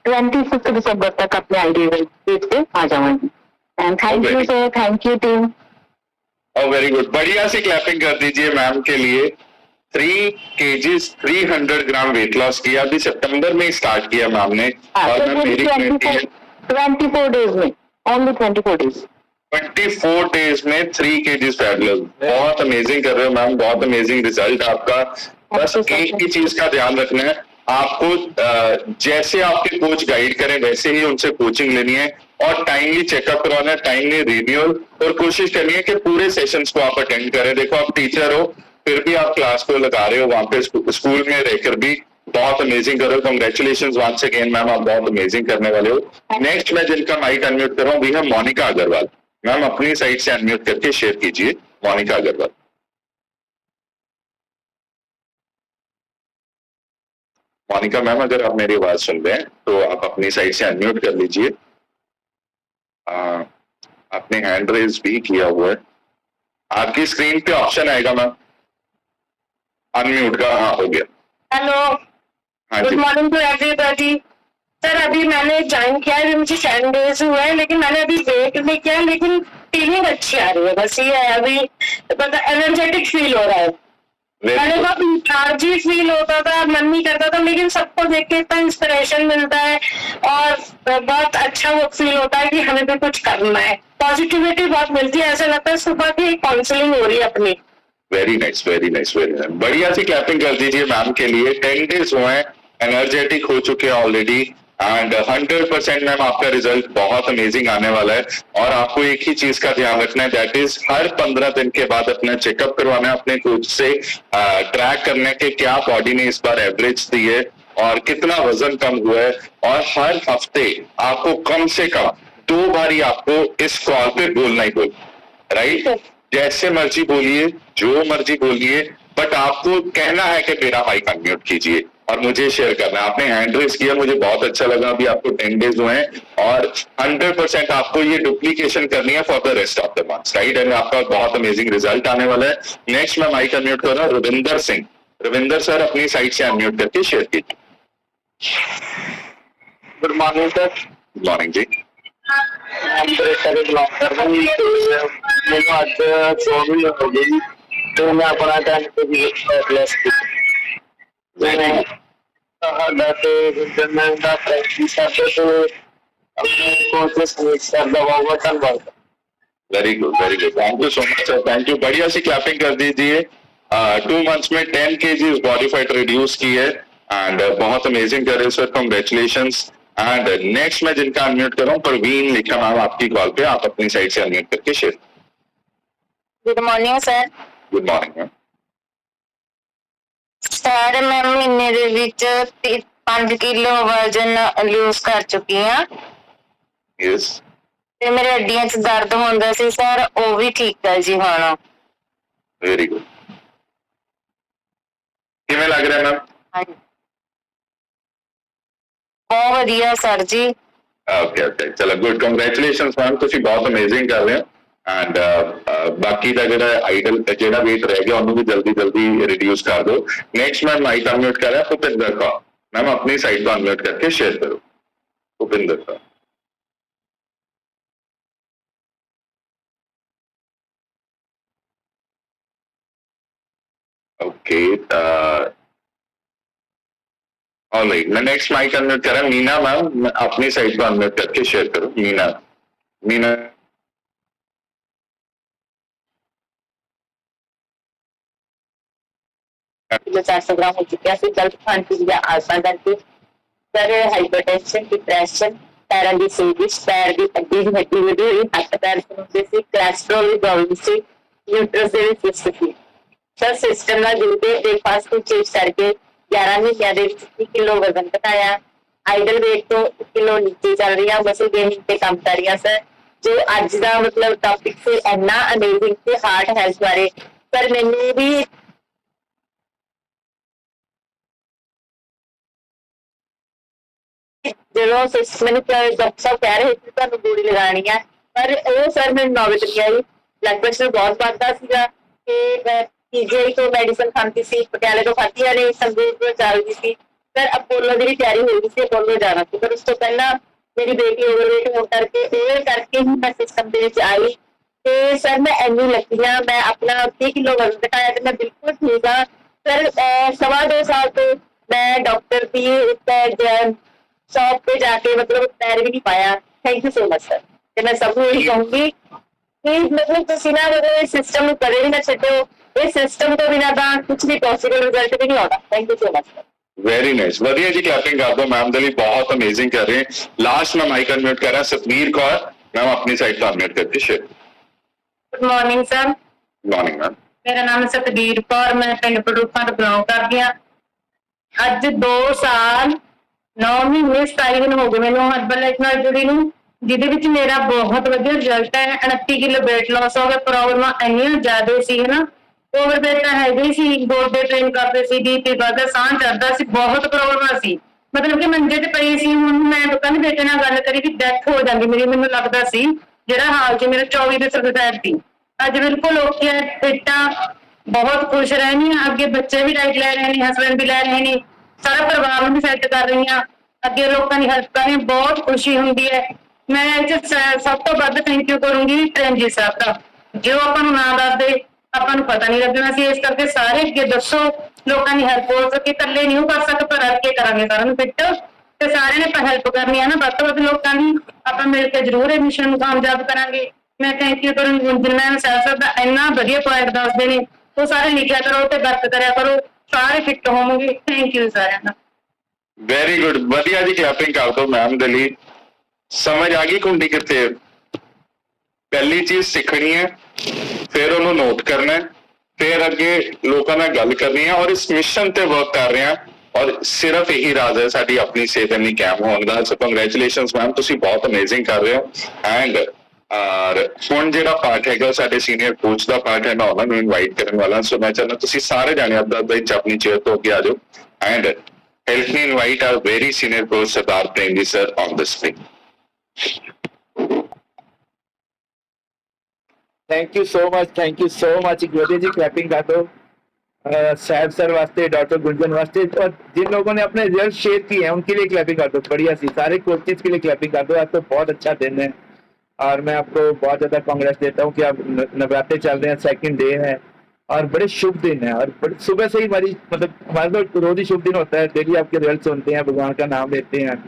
25 ਦਸੰਬਰ ਤੱਕ ਆਪਣੇ ਆਈਡਲ ਵੇਟ ਤੇ ਆ ਜਾਵਾਂਗੀ। And thank you sir, thank you team. Very good, बढ़िया सी क्लैपिंग कर दीजिए मैम के लिए। 3 kg 300 ग्राम वेट लॉस किया, अभी सितंबर में स्टार्ट किया मैम ने। और मैं मेरी 24 डेज में, ओनली 24 डेज 24 डेज में 3 kg फैट लॉस। बहुत अमेजिंग कर रहे हो मैम, बहुत अमेजिंग रिजल्ट आपका। बस एक ही चीज का ध्यान रखना है, आपको जैसे आपके कोच गाइड करें वैसे ही उनसे कोचिंग लेनी है और टाइमली चेकअप करवाना है, टाइमली रिन्यूअल, और कोशिश करनी है कि पूरे सेशंस को आप अटेंड करें। देखो आप टीचर हो फिर भी आप क्लास को लगा रहे हो, वहां पे स्कूल में रहकर भी बहुत अमेजिंग कर रहे हो। कांग्रेचुलेशंस वंस अगेन मैम, आप बहुत अमेजिंग करने वाले हो। नेक्स्ट मैं जिनका माइक अनम्यूट कर रहा हूँ वी है मोनिका अग्रवाल। मैम अपनी साइड से अनम्यूट करके शेयर कीजिए। मोनिका अग्रवाल, मोनिका मैम अगर आप मेरी आवाज सुन रहे हैं तो आप अपनी साइड से अनम्यूट कर लीजिए। आपने हैंड रेज भी किया हुआ है, आपकी स्क्रीन पे ऑप्शन आएगा मैम अनम्यूट का। हाँ हो गया। हेलो, हाँ गुड जी, मॉर्निंग टू एवरीबॉडी। सर अभी मैंने ज्वाइन किया है, मुझे 7 डेज हुए हैं, लेकिन मैंने अभी वेट नहीं किया, लेकिन फीलिंग अच्छी आ रही है। बस ये है, अभी मतलब एनर्जेटिक फील हो रहा है। पहले बहुत इंचार्जी फील होता था, मन नहीं करता था, लेकिन सबको देख के इतना इंस्पिरेशन मिलता है और बहुत अच्छा वो फील होता है कि हमें भी कुछ करना है। पॉजिटिविटी बहुत मिलती है, ऐसा लगता है सुबह की काउंसलिंग हो रही है अपनी। Very nice, very nice, very nice. बढ़िया सी क्लैपिंग कर दीजिए मैम के लिए। 10 डेज हुए हैं, एनर्जेटिक हो चुके हैं ऑलरेडी, एंड 100% मैम आपका रिजल्ट बहुत अमेजिंग आने वाला है। और आपको एक ही चीज का ध्यान रखना है, दैट इज हर 15 दिन के बाद अपना चेकअप करवाना है, अपने कोच से ट्रैक करना है कि क्या बॉडी ने इस बार एवरेज दी है और कितना वजन कम हुआ है। और हर हफ्ते आपको कम से कम 2 बार ही आपको इस कॉल पे बोलना ही बोलना, राइट? जैसे मर्जी बोलिए, जो मर्जी बोलिए, बट आपको कहना है कि मेरा माइक अनम्यूट कीजिए और मुझे शेयर करना है। आपने हैंड रेज किया, मुझे बहुत अच्छा लगा। अभी आपको 10 डेज हुए हैं और 100% आपको ये डुप्लीकेशन करनी है for the rest of the month, right? And आपका बहुत अमेजिंग रिजल्ट आने वाला है। नेक्स्ट मैं माइक अनम्यूट कर रहा हूँ रविंदर सिंह। रविंदर सर अपनी साइड से अनम्यूट करके शेयर कीजिए। Good morning sir. Good morning जी। ਮੈਨੂੰ ਅੱਜ 4 ਮਹੀਨੇ ਹੋ ਗਏ ਜੀ ਤੇ ਮੈਂ ਆਪਣਾ 10 ਪਲੱਸ ਮੈਂ ਤੁਹਾਡਾ ਤੇ ਜਨਰਲ ਦਾ ਪ੍ਰੈਕਟਿਸ ਕਰਦੇ ਤੇ ਆਪਣੇ ਕੋਚਸ ਮਿਕਸ ਕਰਦਾ ਬਹੁਤ ਧੰਨਵਾਦ। Very good, very good, thank you so much sir, thank you. बढ़िया सी क्लैपिंग कर दीजिए। 2 मंथ्स में 10 kg बॉडी फैट रिड्यूस की है एंड बहुत अमेजिंग कर रहे हैं सर, कॉन्ग्रेचुलेशंस। एंड नेक्स्ट मैं जिनका अनम्यूट कर रहा हूँ, परवीन लिखा नाम आपकी कॉल पे, आप अपनी साइड से अनम्यूट करके share. Good morning sir. Good morning ma'am. Sir मैं महीने ਦੇ ਵਿੱਚ 5 ਕਿਲੋ ਵਜ਼ਨ ਲੂਜ਼ ਕਰ ਚੁੱਕੀ ਹਾਂ यस, ਤੇ ਮੇਰੇ ਹੱਡੀਆਂ 'ਚ ਦਰਦ ਹੁੰਦਾ ਸੀ ਸਰ, ਉਹ ਵੀ ਠੀਕ ਹੈ ਜੀ ਹੁਣ। Very good. किवें लग रहा है मैम? ਹਾਂਜੀ ਬਹੁਤ ਵਧੀਆ ਸਰ ਜੀ। ओके ओके, चलो गुड, कंग्रेचुलेशंस मैम, ਤੁਸੀਂ ਬਹੁਤ ਅਮੇਜ਼ਿੰਗ ਕਰ ਰਹੇ ਹੋ। एंड बाकी का ਜਿਹੜਾ ਆਈਡਲ ਜਿਹੜਾ weight ਰਹਿ ਗਿਆ ਉਹਨੂੰ ਵੀ ਜਲਦੀ ਜਲਦੀ ਰਿਡਿਊਸ ਕਰ ਦਿਓ। नेक्स्ट मैं माइक अनम्यूट कर रहा है भूपिंदर कौर। मैम अपनी साइड को अनम्यूट करके शेयर करो। भूपिंदर कौर। ओके, ऑलराइट, मैं नेक्स्ट माइक अनम्यूट कर रहा हूं मीना मैम, अपनी साइड को अनम्यूट करके शेयर करो। मीना, मीना किलो 400 ग्राम हो चुका है। गलत खान पीन या आसमान करके सर हाइपरटेंशन, डिप्रेशन, पैरों की सोजिश, पैर की हड्डी की हड्डी वधी हुई, हाथ पैर सुनते सी, कोलेस्ट्रॉल की प्रॉब्लम सी, यूट्रस ਦੇ ਵਿੱਚ ਸਿਸਟ ਸੀ ਸਰ। ਸਿਸਟਮ ਨਾਲ ਜੁੜ ਕੇ ਬ੍ਰੇਕਫਾਸਟ ਨੂੰ ਚੇਂਜ ਕਰਕੇ 11 ਮਹੀਨਿਆਂ ਦੇ ਵਿੱਚ 30 ਕਿਲੋ ਵਜ਼ਨ ਘਟਾਇਆ। ਆਈਡਲ weight ਤੋਂ 1 ਕਿਲੋ ਨੀਚੇ ਚੱਲ ਰਹੀ ਹਾਂ, ਮਸਲ ਗੇਨਿੰਗ ਤੇ ਕੰਮ ਕਰ ਰਹੀ ਹਾਂ ਸਰ। ਜੋ ਅੱਜ ਦਾ ਮਤਲਬ ਟੌਪਿਕ ਸੀ ਇੰਨਾ ਅਮੇਜ਼ਿੰਗ ਤੇ ਹਾਰਟ ਹੈਲਥ ਬਾਰੇ ਸਰ, ਮੈਨੂੰ ਵੀ ਜਦੋਂ ਮੈਨੂੰ ਡਾਕਟਰ ਸਾਹਿਬ ਕਹਿ ਰਹੇ ਸੀ ਤੁਹਾਨੂੰ ਗੋਲੀ ਲਗਾਉਣੀ ਹੈ, ਪਰ ਉਹ ਸਰ ਮੈਨੂੰ ਨੌਬਤ ਨਹੀਂ ਆਈ। ਬਲੱਡ ਪ੍ਰੈਸ਼ਰ ਬਹੁਤ ਵੱਧਦਾ ਸੀਗਾ ਤੇ ਮੈਂ ਪੀਜੀਆਈ ਤੋਂ ਮੈਡੀਸਨ ਖਾਂਦੀ ਸੀ, ਪਟਿਆਲੇ ਤੋਂ ਖਾਧੀਆਂ ਨੇ, ਸੰਗਰੂਰ ਤੋਂ ਚੱਲਦੀ ਸੀ ਸਰ। ਅਪੋਲੋ ਦੀ ਵੀ ਤਿਆਰੀ ਹੋ ਗਈ ਸੀ, ਅਪੋਲੋ ਜਾਣਾ ਸੀ, ਪਰ ਉਸ ਤੋਂ ਪਹਿਲਾਂ ਮੇਰੀ ਬੇਟੀ ਓਵਰਵੇਟ ਹੋਣ ਕਰਕੇ ਇਹ ਕਰਕੇ ਹੀ ਮੈਂ ਸਿਸਟਮ ਦੇ ਵਿੱਚ ਆਈ ਤੇ ਸਰ ਮੈਂ ਇੰਨੀ ਲੱਗੀ ਹਾਂ। ਮੈਂ ਆਪਣਾ 30 ਕਿਲੋ ਵਜ਼ਨ ਘਟਾਇਆ ਤੇ ਮੈਂ ਬਿਲਕੁਲ ਠੀਕ ਹਾਂ ਸਰ। 2.25 ਸਾਲ ਤੋਂ ਮੈਂ ਡਾਕਟਰ ਦੀ शॉप पे जाके मतलब पैर भी नहीं पाया। Thank you so much sir. ਤੇ ਮੈਂ ਸਭ ਨੂੰ ਇਹ ਕਹੂੰਗੀ ਕਿ ਮਤਲਬ ਤੁਸੀਂ ਨਾ ਮਤਲਬ ਇਸ ਸਿਸਟਮ ਨੂੰ ਕਦੇ ਵੀ ਨਾ ਛੱਡੋ। ਇਸ ਸਿਸਟਮ ਤੋਂ ਬਿਨਾਂ ਤਾਂ ਕੁਝ ਵੀ ਪੋਸੀਬਲ ਰਿਜ਼ਲਟ ਵੀ ਨਹੀਂ ਆਉਂਦਾ। Thank you so much sir. Very nice, ਵਧੀਆ ਜੀ, क्लैपिंग कर दो मैम के लिए, बहुत अमेजिंग कर रहे हैं। लास्ट में माइक अनम्यूट कर रहा है सतमीर कौर, मैम अपनी साइड को अनम्यूट करके share. Good morning sir. Good morning ma'am. मेरा नाम है सतबीर कौर, मैं पिंड पडूखा ਤੋਂ ਬਿਲੋਂਗ ਕਰਦੀ ਹਾਂ। ਅੱਜ 2 ਸਾਲ 9 ਮਹੀਨੇ 27 ਦਿਨ ਹੋ ਗਏ ਮੈਨੂੰ ਹਰਬਲ ਲਾਈਫ ਨਾਲ ਜੁੜੀ ਨੂੰ, ਜਿਹਦੇ ਵਿੱਚ ਮੇਰਾ ਬਹੁਤ ਵਧੀਆ ਰਿਜ਼ਲਟ ਹੈ। 29 ਕਿਲੋ weight loss ਹੋ ਗਿਆ। ਪ੍ਰੋਬਲਮਾਂ ਇੰਨੀਆਂ ਜ਼ਿਆਦਾ ਸੀ ਹੈ ਨਾ, ਓਵਰਵੇਟ ਤਾਂ ਹੈਗੇ ਹੀ ਸੀ, ਗੋਡੇ ਟ੍ਰੇਨ ਕਰਦੇ ਸੀ, BP ਵੱਧਦਾ, ਸਾਹ ਚੜਦਾ ਸੀ, ਬਹੁਤ ਪ੍ਰੋਬਲਮਾਂ ਸੀ। ਮਤਲਬ ਕਿ ਮੰਜੇ ਤੇ ਪਈ ਸੀ। ਹੁਣ ਮੈਂ ਲੋਕਾਂ ਦੇ ਬੇਟੇ ਨਾਲ ਗੱਲ ਕਰੀ ਕਿ ਡੈਥ ਹੋ ਜਾਂਦੀ ਮੇਰੀ, ਮੈਨੂੰ ਲੱਗਦਾ ਸੀ ਜਿਹੜਾ ਹਾਲ ਸੀ ਮੇਰਾ 24 ਦੇ ਸਰਦਾਰ ਸੀ। ਅੱਜ ਬਿਲਕੁਲ ਓਕੇ ਹੈ, ਫਿੱਟ ਆ, ਬਹੁਤ ਖੁਸ਼ ਰਹਿਣੀ ਆ। ਅੱਗੇ ਬੱਚੇ ਵੀ ਡਾਈਟ ਲੈ ਰਹੇ ਨੇ, ਹਸਬੈਂਡ ਵੀ ਲੈ ਰਹੇ ਨੇ, ਸਾਰਾ ਪਰਿਵਾਰ ਨੂੰ ਵੀ ਸੈੱਟ ਕਰ ਰਹੀ ਹਾਂ, ਅੱਗੇ ਲੋਕਾਂ ਦੀ ਹੈਲਪ ਕਰ ਰਹੀ ਹਾਂ, ਬਹੁਤ ਖੁਸ਼ੀ ਹੁੰਦੀ ਹੈ। ਮੈਂ ਇਹ 'ਚ ਸਭ ਤੋਂ ਵੱਧ ਥੈਂਕ ਯੂ ਕਰੂੰਗੀ ਟ੍ਰੇਨਜੀ ਸਾਹਿਬ ਦਾ, ਜੋ ਆਪਾਂ ਨੂੰ ਨਾ ਦੱਸਦੇ ਆਪਾਂ ਨੂੰ ਪਤਾ ਨਹੀਂ ਲੱਗਣਾ ਸੀ। ਇਸ ਕਰਕੇ ਸਾਰੇ ਅੱਗੇ ਦੱਸੋ, ਲੋਕਾਂ ਦੀ ਹੈਲਪ ਹੋ ਸਕੇ। ਇਕੱਲੇ ਨਹੀਂ ਕਰ ਸਕਦੇ, ਪਰ ਰਲ ਕੇ ਕਰਾਂਗੇ ਸਾਰਿਆਂ ਨੂੰ ਫਿੱਟ, ਤੇ ਸਾਰਿਆਂ ਨੇ ਹੈਲਪ ਕਰਨੀ ਹੈ ਨਾ ਵੱਧ ਤੋਂ ਵੱਧ ਲੋਕਾਂ ਦੀ। ਆਪਾਂ ਮਿਲ ਕੇ ਜ਼ਰੂਰ ਇਹ ਮਿਸ਼ਨ ਨੂੰ ਕਾਮਯਾਬ ਕਰਾਂਗੇ। ਮੈਂ ਥੈਂਕ ਯੂ ਕਰੂੰਗੀ ਗੁੰਜਨ ਸਾਹਿਬ ਦਾ, ਇੰਨਾ ਵਧੀਆ ਪੁਆਇੰਟ ਦੱਸਦੇ ਨੇ, ਉਹ ਸਾਰੇ ਲਿਖਿਆ ਕਰੋ ਤੇ ਵਰਕ ਕਰਿਆ ਕਰੋ, ਸਾਰੇ ਫਿੱਟ ਹੋਵੋਗੇ। ਥੈਂਕ ਯੂ ਸਾਰਿਆਂ ਦਾ। वेरी गुड, ਵਧੀਆ ਜੀ, क्लैपिंग कर दो मैम ਦੇ ਲਈ। समझ आ गई कुंडी कितने? पहली चीज सीखनी है, फिर ਉਹਨੂੰ ਨੋਟ ਕਰਨਾ ਹੈ, फिर ਅੱਗੇ ਲੋਕਾਂ ਨਾਲ ਗੱਲ ਕਰਨੀ ਹੈ और इस मिशन ਤੇ वर्क कर रहे हैं ਔਰ ਸਿਰਫ ਇਹੀ ਰਾਜ ਹੈ ਸਾਡੀ ਆਪਣੀ ਸਿਹਤ ਇੰਨੀ ਕਾਇਮ ਹੋਣ ਦਾ। ਸੋ ਕੰਗ੍ਰੈਚੁਲੇਸ਼ਨਸ ਮੈਮ, ਤੁਸੀਂ ਬਹੁਤ ਅਮੇਜ਼ਿੰਗ ਕਰ ਰਹੇ ਹੋ। ਐਂਡ ਹੁਣ ਜਿਹੜਾ ਪਾਰਟ ਹੈਗਾ ਸਾਡੇ ਸੀਨੀਅਰ ਕੋਚ ਦਾ ਪਾਰਟ ਹੈ, ਮੈਂ ਉਹਨਾਂ ਨੂੰ ਇਨਵਾਈਟ ਕਰਨ ਵਾਲਾ। ਸੋ ਮੈਂ ਚਾਹੁੰਦਾ ਤੁਸੀਂ ਸਾਰੇ ਜਾਣੇ ਆਪਦਾ ਆਪਣੀ ਚੇਅਰ ਤੋਂ ਅੱਗੇ ਆ ਜਾਓ and help me invite our very senior coach Sardar Prem ji sir on the screen. Thank you so much Gode ji, clapping कर दो साहब सर वास्ते, डॉक्टर गुंजन वास्ते, और जिन लोगों ने अपने रिजल्ट शेयर किए हैं उनके लिए क्लैपिंग कर दो। बढ़िया सी सारे कोचेज के लिए क्लैपिंग कर दो। आज तो बहुत अच्छा दिन है और मैं आपको बहुत ज्यादा कांग्रेस देता हूँ कि आप नवरात्रे चल रहे हैं, सेकंड डे है और बड़े शुभ दिन है। और सुबह से ही हमारे तो रोज ही शुभ दिन होता है, डेली आपके रिजल्ट सुनते हैं, भगवान का नाम लेते हैं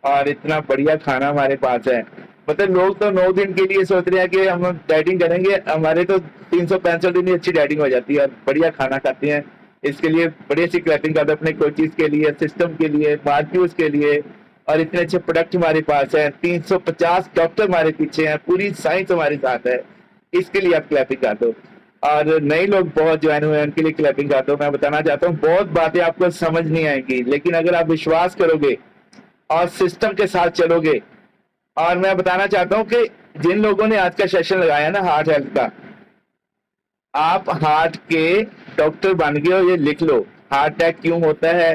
और इतना बढ़िया खाना हमारे पास है। मतलब लोग तो 9 दिन के लिए सोच रहे हैं कि हम डाइटिंग करेंगे, हमारे तो 365 दिन ही अच्छी डाइटिंग हो जाती है और बढ़िया खाना खाते हैं। इसके लिए बड़ी अच्छी क्लैपिंग करते हैं अपने कोचेज के लिए, सिस्टम के लिए, मार्क्यूज के लिए, और इतने अच्छे प्रोडक्ट हमारे पास है। 350 डॉक्टर हमारे पीछे हैं, पूरी साइंस हमारे साथ है, इसके लिए आप क्लैपिंग कर दो। और नए लोग बहुत ज्वाइन हुए हैं उनके लिए क्लैपिंग कर दो। मैं बताना चाहता हूँ बहुत बातें आपको समझ नहीं आएंगी, लेकिन अगर आप विश्वास करोगे और सिस्टम के साथ चलोगे। और मैं बताना चाहता हूं कि जिन लोगों ने आज का सेशन लगाया ना हार्ट हेल्थ का, आप हार्ट के डॉक्टर बन गए हो। ये लिख लो, हार्ट अटैक क्यों होता है,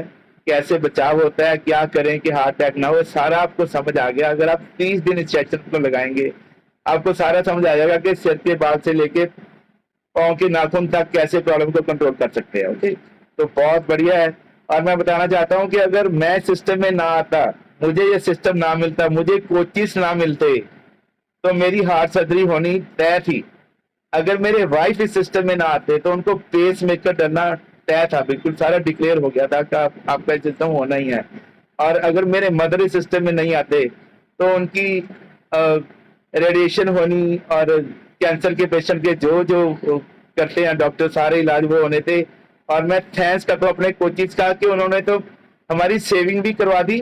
कैसे बचाव होता है, क्या करें कि हार्ट अटैक ना हो, सारा आपको समझ आ गया। अगर आप 30 दिन इस सेशन को लगाएंगे आपको सारा समझ आ जाएगा कि सिर के बाल से लेके पाँव के नाखून तक कैसे प्रॉब्लम को कंट्रोल कर सकते हैं। ओके, तो बहुत बढ़िया है। और मैं बताना चाहता हूं कि अगर मैं सिस्टम में ना आता, मुझे ये सिस्टम ना मिलता, मुझे कोचेस ना मिलते, तो मेरी हार्ट सर्जरी होनी तय थी। अगर मेरे वाइफ इस सिस्टम में ना आते तो उनको पेस मेकर डरना तय था, बिल्कुल सारा डिक्लेयर हो गया था कि आपका सिस्टम होना ही है। और अगर मेरे मदर इस सिस्टम में नहीं आते तो उनकी रेडिएशन होनी और कैंसर के पेशेंट के जो करते हैं डॉक्टर, सारे इलाज वो होने थे। और मैं थैंक्स करता हूँ अपने कोचेस का कि उन्होंने तो हमारी सेविंग भी करवा दी,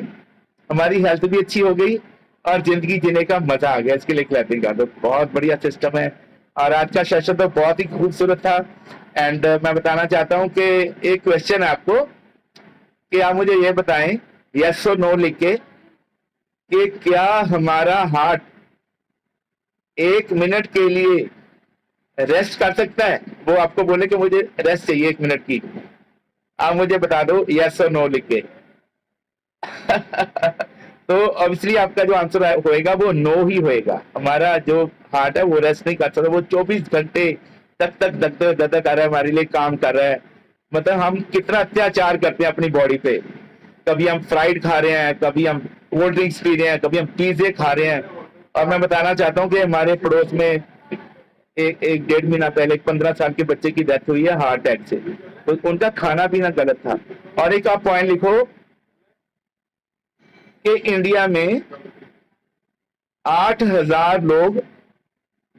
हमारी हेल्थ भी अच्छी हो गई और जिंदगी जीने का मजा आ गया। इसके लिए क्लैपिंग कर दो, बहुत बढ़िया सिस्टम है। और आज का सेशन तो बहुत ही खूबसूरत था। एंड मैं बताना चाहता हूं कि एक क्वेश्चन है आपको कि आप मुझे ये बताएं यस और नो लिख के कि क्या हमारा हार्ट 1 मिनट के लिए रेस्ट कर सकता है। वो आपको बोले कि मुझे रेस्ट चाहिए 1 मिनट की, आप मुझे बता दो यस और नो लिख के। तो ऑब्वियसली आपका जो आंसर होएगा वो नो ही होएगा। हमारा जो हार्ट है वो रेस्ट नहीं कर सकता, वो 24 घंटे तक दत्तक कर रहा है, हमारे लिए काम कर रहा है। मतलब हम कितना अत्याचार करते हैं अपनी बॉडी पे, कभी हम फ्राइड खा रहे हैं, कभी हम कोल्ड ड्रिंक्स पी रहे हैं, कभी हम पिज्जे खा रहे हैं। और मैं बताना चाहता हूँ कि हमारे पड़ोस में एक 1.5 महीना पहले एक 15 साल के बच्चे की डेथ हुई है हार्ट अटैक से। तो उनका खाना पीना गलत था। और एक आप पॉइंट लिखो कि इंडिया में 8,000 लोग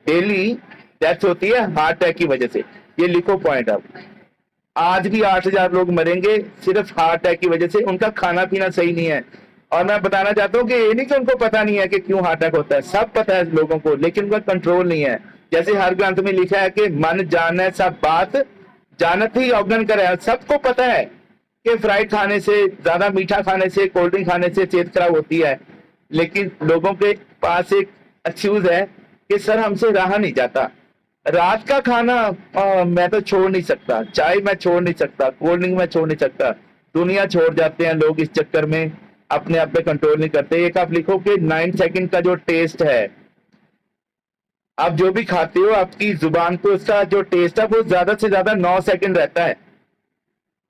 डेली डेथ होती है हार्ट अटैक की वजह से। ये लिखो पॉइंट आप, आज भी 8,000 लोग मरेंगे सिर्फ हार्ट अटैक की वजह से, उनका खाना पीना सही नहीं है। और मैं बताना चाहता हूँ कि ये नहीं कि उनको पता नहीं है कि क्यों हार्ट अटैक होता है, सब पता है लोगों को, लेकिन उनका कंट्रोल नहीं है। जैसे हर ग्रंथ में लिखा है कि मन जाने सब बात जानत ही अवगन करे। सबको पता है कि फ्राइड खाने से, ज्यादा मीठा खाने से, कोल्ड ड्रिंक खाने से सेहत खराब होती है, लेकिन लोगों के पास एक एक्सक्यूज है कि सर हमसे रहा नहीं जाता। रात का खाना मैं तो छोड़ नहीं सकता, चाय मैं छोड़ नहीं सकता, कोल्ड ड्रिंक मैं छोड़ नहीं सकता। दुनिया छोड़ जाते हैं लोग इस चक्कर में, अपने आप पे कंट्रोल नहीं करते। एक आप लिखो कि 9 सेकंड का जो टेस्ट है, आप जो भी खाते हो आपकी जुबान को उसका जो टेस्ट है वो ज्यादा से ज्यादा 9 सेकंड रहता है।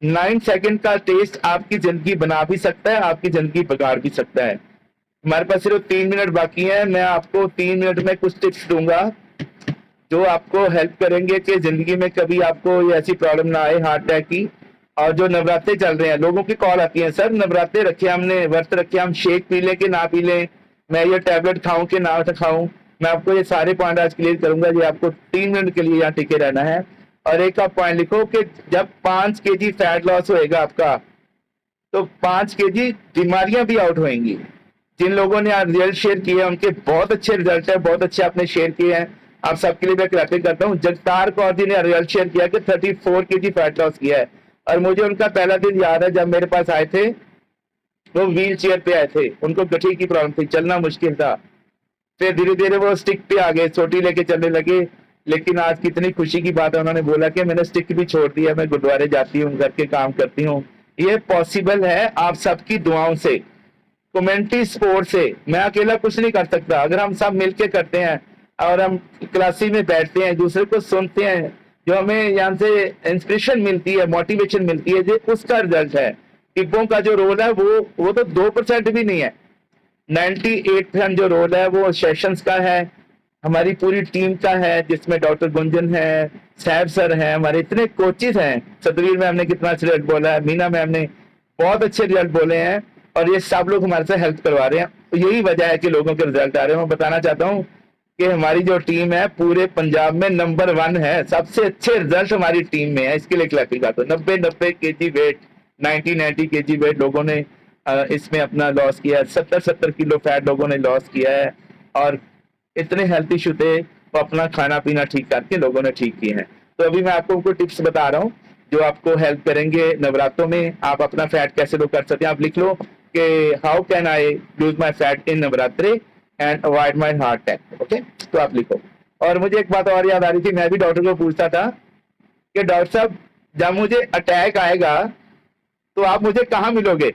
9 सेकंड का टेस्ट आपकी जिंदगी बना भी सकता है, आपकी जिंदगी बिगाड़ भी सकता है। हमारे पास सिर्फ 3 मिनट बाकी है, मैं आपको 3 मिनट में कुछ टिप्स दूंगा जो आपको हेल्प करेंगे कि जिंदगी में कभी आपको ये ऐसी प्रॉब्लम ना आए हार्ट अटैक की। और जो नवरात्रे चल रहे हैं, लोगों की कॉल आती है, सर नवरात्रे रखे हमने, व्रत रखे, हम शेक पी लें कि ना पी लें, मैं ये टैबलेट खाऊं कि ना खाऊं। मैं आपको ये सारे पॉइंट आज क्लियर करूंगा। ये आपको 3 मिनट के लिए यहाँ टिके रहना है। और एक आप पॉइंट लिखो कि जब 5 kg फैट लॉस होएगा आपका, तो 5 kg बीमारियां भी आउट होंगी। जिन लोगों ने आज रिजल्ट शेयर किए हैं उनके बहुत अच्छे रिजल्ट है, बहुत अच्छे आपने शेयर किए हैं। आप सबके लिए मैं क्लैपिंग करता हूँ। जगतार कौर जी ने रिजल्ट शेयर किया कि 34 kg फैट लॉस किया है। और मुझे उनका पहला दिन याद है जब मेरे पास आए थे, वो व्हील चेयर पे आए थे, उनको गठिया की प्रॉब्लम थी, चलना मुश्किल था। फिर धीरे धीरे वो स्टिक पे आ गए, चोटी लेके चलने लगे। लेकिन आज कितनी खुशी की बात है, उन्होंने बोला कि मैंने स्टिक भी छोड़ दिया, मैं गुरुद्वारे जाती हूँ, घर के काम करती हूँ। ये पॉसिबल है आप सबकी दुआओं से, कम्युनिटी सपोर्ट से। मैं अकेला कुछ नहीं कर सकता। अगर हम सब मिलके करते हैं और हम क्लासी में बैठते हैं, दूसरे को सुनते हैं, जो हमें यहाँ से इंस्पिरेशन मिलती है, मोटिवेशन मिलती है, जो उसका रिजल्ट है। टिब्बों का जो रोल है वो तो 2% भी नहीं है, 98% जो रोल है वो सेशंस का है, हमारी पूरी टीम का है, जिसमें डॉक्टर गुंजन है, सैब सर है, हमारे इतने कोचेस हैं। सतवीर मैम ने कितना अच्छा रिजल्ट बोला है, मीना मैम ने बहुत अच्छे रिजल्ट बोले हैं, और ये सब लोग हमारे से हेल्प करवा रहे हैं। तो यही वजह है कि लोगों के रिजल्ट आ रहे हैं। मैं बताना चाहता हूँ कि हमारी जो टीम है पूरे पंजाब में नंबर 1 है, सबसे अच्छे रिजल्ट हमारी टीम में है। इसके लिए क्लैपिंग का तो 90 kg वेट, 90 kg वेट लोगों ने इसमें अपना लॉस किया है, 70 किलो फैट लोगों ने लॉस किया है, और इतने हेल्थ इशू थे वो अपना खाना पीना ठीक करके लोगों ने ठीक किए हैं। तो अभी मैं आपको उनको टिप्स बता रहा हूँ जो आपको हेल्प करेंगे नवरात्रों में। आप अपना फैट कैसे लो कर सकते हैं। आप लिख लो कि how can I lose my fat in Navratre and avoid my heart attack. Okay, तो आप लिखो। और मुझे एक बात और याद आ रही थी, मैं भी डॉक्टर को पूछता था कि डॉक्टर साहब जब मुझे अटैक आएगा तो आप मुझे कहाँ मिलोगे?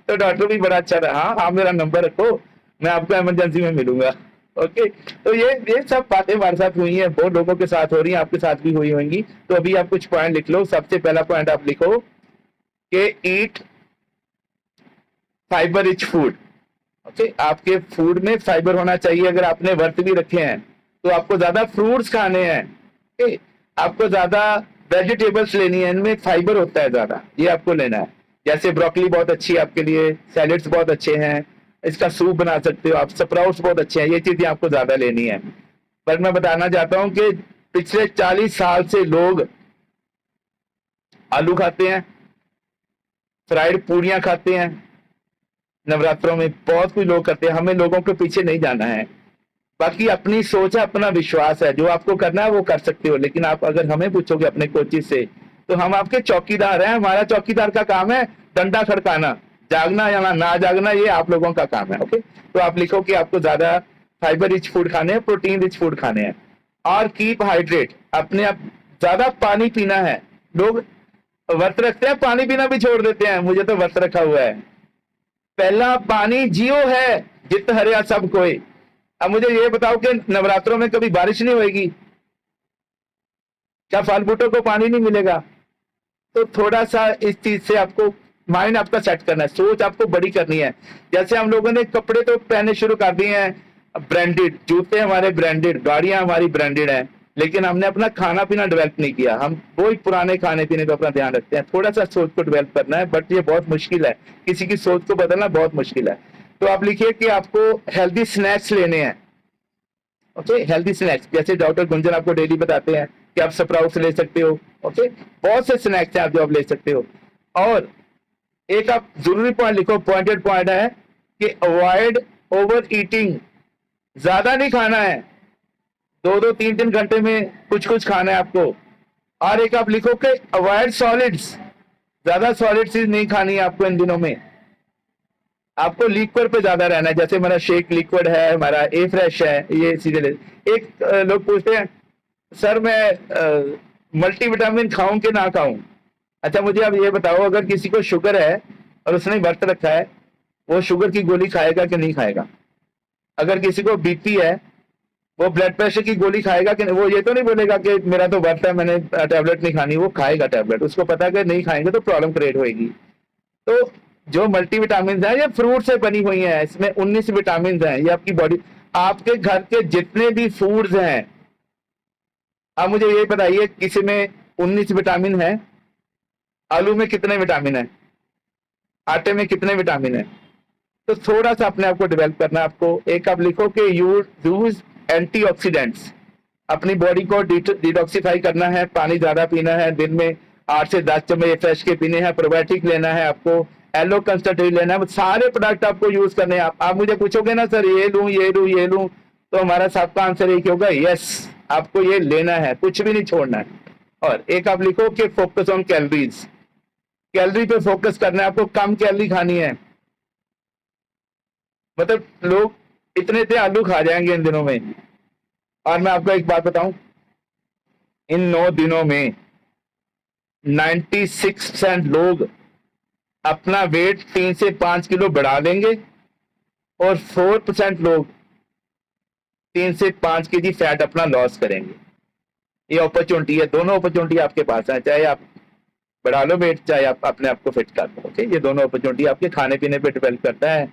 तो डॉक्टर भी बड़ा अच्छा रहा, हाँ आप मेरा नंबर रखो, मैं आपको इमरजेंसी में मिलूंगा। ओके, तो ये सब बातें हमारे साथ हुई हैं, बहुत लोगों के साथ हो रही हैं, आपके साथ भी हुई होंगी। तो अभी आप कुछ पॉइंट लिख लो। सबसे पहला पॉइंट आप लिखो कि ईट फाइबर रिच फूड। ओके, आपके फूड में फाइबर होना चाहिए। अगर आपने व्रत भी रखे हैं तो आपको ज्यादा फ्रूट्स खाने हैं। ओके, आपको ज्यादा वेजिटेबल्स लेनी है, इनमें फाइबर होता है ज्यादा, ये आपको लेना है। जैसे ब्रोकली बहुत अच्छी है आपके लिए, सैलेड्स बहुत अच्छे हैं, इसका सूप बना सकते हो आप, स्प्राउट्स बहुत अच्छे हैं, ये चीजें आपको ज्यादा लेनी है। पर मैं बताना चाहता हूं कि पिछले 40 साल से लोग आलू खाते हैं, फ्राइड पूरियां खाते हैं, नवरात्रों में बहुत कुछ लोग करते हैं। हमें लोगों के पीछे नहीं जाना है, बाकी अपनी सोच है, अपना विश्वास है, जो आपको करना है वो कर सकते हो। लेकिन आप अगर हमें पूछोगे अपने कोचिज से तो हम आपके चौकीदार हैं। हमारा चौकीदार का काम है डंडा खड़काना, जागना या ना जागना ये आप लोगों का काम है। ओके, तो आप लिखो कि आपको ज्यादा फाइबर रिच फूड खाने हैं, प्रोटीन रिच फूड खाने हैं, और कीप हाइड्रेट। अपने आप ज्यादा पानी पीना है। लोग व्रत रखते हैं, पानी पीना भी छोड़ देते हैं। मुझे तो व्रत रखा हुआ है। पहला पानी जियो है, जित हरिया सब कोई। अब मुझे ये बताओ कि नवरात्रों में कभी बारिश नहीं होगी? क्या फल बूटों को पानी नहीं मिलेगा? तो थोड़ा सा इस चीज से आपको माइंड आपका सेट करना है, सोच आपको बड़ी करनी है। जैसे हम लोगों ने कपड़े तो पहने शुरू कर दिए हैं ब्रांडेड, जूते हमारे ब्रांडेड, गाड़ियां हमारी ब्रांडेड हैं, लेकिन हमने अपना खाना पीना डेवलप नहीं किया। हम वही पुराने खाने पीने को अपना ध्यान रखते हैं। थोड़ा सा सोच को डेवलप करना है, बट ये बहुत मुश्किल है, किसी की सोच को बदलना बहुत मुश्किल है। तो आप लिखिए कि आपको हेल्दी स्नैक्स लेने हैं। ओके, हेल्दी स्नैक्स जैसे डॉक्टर गुंजन आपको डेली बताते हैं कि आप स्प्राउट्स ले सकते हो। ओके, बहुत से स्नैक्स हैं आप जो आप ले सकते हो। और एक आप जरूरी पॉइंट लिखो, पॉइंटेड पॉइंट है कि अवॉइड ओवर ईटिंग। ज्यादा नहीं खाना है, 2-2, 3-3 घंटे में कुछ कुछ खाना है आपको। और एक आप लिखो कि अवॉइड सॉलिड्स, ज्यादा सॉलिड चीज नहीं खानी है आपको इन दिनों में। आपको लिक्विड पे ज्यादा रहना है, जैसे हमारा शेक लिक्विड है, हमारा ए फ्रेश है, ये चीजें ले। एक लोग पूछते हैं सर मैं मल्टीविटामिन खाऊं कि ना खाऊं? अच्छा मुझे अब ये बताओ, अगर किसी को शुगर है और उसने व्रत रखा है, वो शुगर की गोली खाएगा कि नहीं खाएगा? अगर किसी को बीपी है, वो ब्लड प्रेशर की गोली खाएगा कि नहीं? वो ये तो नहीं बोलेगा कि मेरा तो व्रत है, मैंने टैबलेट नहीं खानी। वो खाएगा टैबलेट, उसको पता है कि नहीं खाएंगे तो प्रॉब्लम क्रिएट होगी। तो जो मल्टीविटामिन है ये फ्रूट से बनी हुई है, इसमें 19 विटामिन हैं। ये आपकी बॉडी, आपके घर के जितने भी फूड्स हैं, आप मुझे ये बताइए किसी में 19 विटामिन है? आलू में कितने विटामिन है? आटे में कितने विटामिन है? तो थोड़ा सा अपने आप को डेवलप करना है आपको। एक आप लिखो कि यूज एंटीऑक्सीडेंट्स, अपनी बॉडी को डिटॉक्सिफाई करना है, पानी ज्यादा पीना है, दिन में 8 से 10 चम्मच फ्रेश के पीने हैं, प्रोबायोटिक लेना है आपको, एलो कंसंट्रेट लेना है, सारे प्रोडक्ट आपको यूज करने हैं। आप मुझे पूछोगे ना सर ये लूं ये लूं ये लूं, तो हमारा सबका आंसर एक होगा यस, आपको ये लेना है, कुछ भी नहीं छोड़ना है। और एक आप लिखो कि फोकस ऑन कैलोरीज, कैलोरी पे फोकस करना है आपको, कम कैलोरी खानी है। मतलब लोग इतने इतने आलू खा जाएंगे इन दिनों में। और मैं आपको एक बात बताऊं, इन 9 दिनों में 96% लोग अपना वेट 3 से 5 किलो बढ़ा लेंगे और 4% लोग 3 से 5 केजी फैट अपना लॉस करेंगे। ये अपॉर्चुनिटी है, दोनों अपॉर्चुनिटी आपके पास है, चाहे आप बढ़ा लो वेट, चाहे आप अपने आप को फिट कर लो। ओके, ये दोनों अपॉर्चुनिटी आपके खाने पीने पे डिपेंड करता है।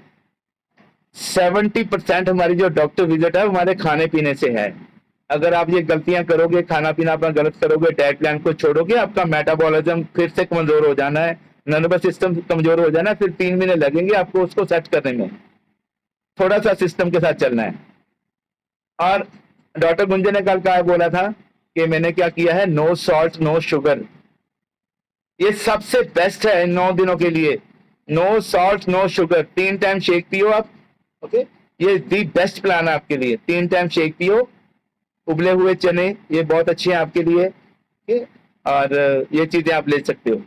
70% हमारी जो डॉक्टर विजिट है हमारे खाने पीने से है। अगर आप ये गलतियां करोगे, खाना पीना अपना गलत करोगे, डाइट प्लान को छोड़ोगे, आपका मेटाबॉलिज्म फिर से कमजोर हो जाना है, नर्वस सिस्टम कमजोर हो जाना है, फिर 3 महीने लगेंगे आपको उसको सेट करने में। थोड़ा सा सिस्टम के साथ चलना है। और डॉक्टर गुंजन ने कल क्या बोला था कि मैंने क्या किया है, नो सॉल्ट नो शुगर। ये सबसे बेस्ट है इन 9 दिनों के लिए, no salt no sugar. 3 time shake पियो आप। ओके, ये दी बेस्ट प्लान है आपके लिए। 3 टाइम शेक पियो, उबले हुए चने ये बहुत अच्छे हैं आपके लिए। ओके, और ये चीजें आप ले सकते हो।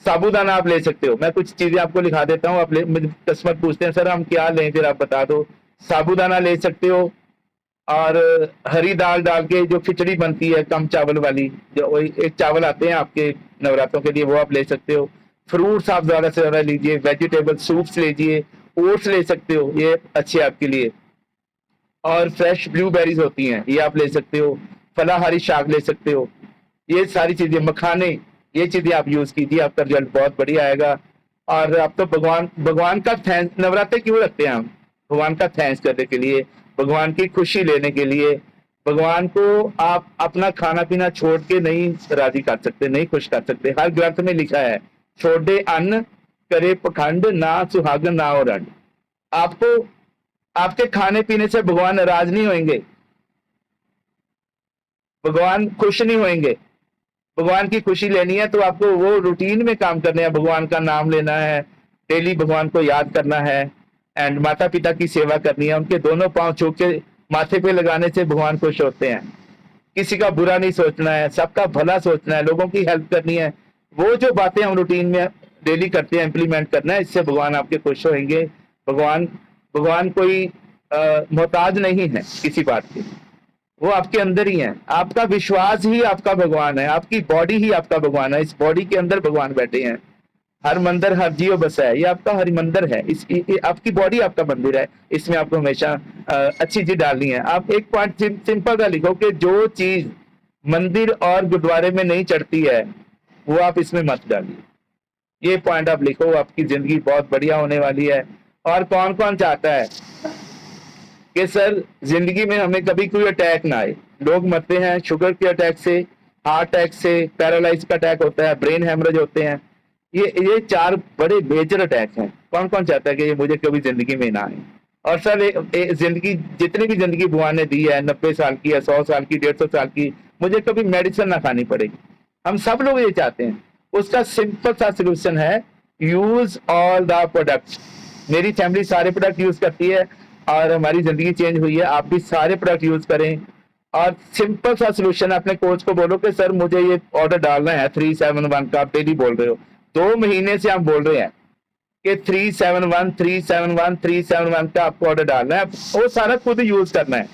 साबूदाना आप ले सकते हो, मैं कुछ चीजें आपको लिखा देता हूँ, आप ले। कस्टमर पूछते हैं सर हम क्या लें, फिर आप बता दो। साबूदाना ले सकते हो, और हरी दाल डाल के जो खिचड़ी बनती है कम चावल वाली, जो एक चावल आते हैं आपके नवरात्रों के लिए, वो आप ले सकते हो। फ्रूट्स आप ज्यादा से ज्यादा लीजिए, वेजिटेबल सूप्स लीजिए, ओट्स ले सकते हो, ये अच्छे आपके लिए। और फ्रेश ब्लूबेरीज होती हैं, ये आप ले सकते हो। फलाहारी शाक ले सकते हो, ये सारी चीजें, मखाने, ये चीजें आप यूज कीजिए, आपका रिजल्ट बहुत बढ़िया आएगा। और आप तो भगवान का थैंक्स, नवरात्रे क्यों रखते हैं हम? भगवान का थैंक्स करने के लिए, भगवान की खुशी लेने के लिए। भगवान को आप अपना खाना पीना छोड़ के नहीं राजी कर सकते, नहीं खुश कर सकते। हर ग्रंथ में लिखा है, छोड़े अन्न करे पखंड, ना सुहागन ना और अन्न। आपको आपके खाने पीने से भगवान नाराज नहीं होंगे, भगवान खुश नहीं होंगे। भगवान की खुशी लेनी है तो आपको वो रूटीन में काम करने हैं, भगवान का नाम लेना है, डेली भगवान को याद करना है, एंड माता पिता की सेवा करनी है। उनके दोनों पांव छू के माथे पे लगाने से भगवान खुश होते हैं। किसी का बुरा नहीं सोचना है, सबका भला सोचना है, लोगों की हेल्प करनी है। वो जो बातें हम रूटीन में डेली करते हैं, इम्प्लीमेंट करना है, इससे भगवान आपके खुश होंगे। भगवान कोई मोहताज नहीं है किसी बात की, वो आपके अंदर ही है। आपका विश्वास ही आपका भगवान है, आपकी बॉडी ही आपका भगवान है। इस बॉडी के अंदर भगवान बैठे हैं। हर मंदिर हर जीव बसा है, ये आपका हरि मंदिर है। आपकी बॉडी आपका मंदिर है, इसमें आपको हमेशा अच्छी चीज डालनी है। आप एक पॉइंट सिंपल सा लिखो कि जो चीज मंदिर और गुरुद्वारे में नहीं चढ़ती है वो आप इसमें मत डालिए। ये पॉइंट आप लिखो, आपकी जिंदगी बहुत बढ़िया होने वाली है। और कौन कौन चाहता है कि सर जिंदगी में हमें कभी कोई अटैक ना आए? लोग मरते हैं शुगर के अटैक से, हार्ट अटैक से, पैरालाइज का अटैक होता है, ब्रेन हेमरेज होते हैं। ये 4 बड़े मेजर अटैक हैं। कौन कौन चाहता है कि ये मुझे कभी जिंदगी में ना आए? और सर जिंदगी, जितनी भी जिंदगी भगवान ने दी है, 90 साल की है, 100 साल की, 150 साल की, मुझे कभी मेडिसिन ना खानी पड़ेगी। हम सब लोग ये चाहते हैं। उसका सिंपल सा सोल्यूशन है, यूज ऑल द प्रोडक्ट्स। मेरी फैमिली सारे प्रोडक्ट यूज करती है और हमारी जिंदगी चेंज हुई है। आप भी सारे प्रोडक्ट यूज करें। और सिंपल सा सोल्यूशन, अपने कोच को बोलो कि सर मुझे ये ऑर्डर डालना है 371 का। आप डेली बोल रहे हो, 2 महीने से हम बोल रहे हैं कि 371 का आपको ऑर्डर डालना है। वो सारा खुद यूज करना है,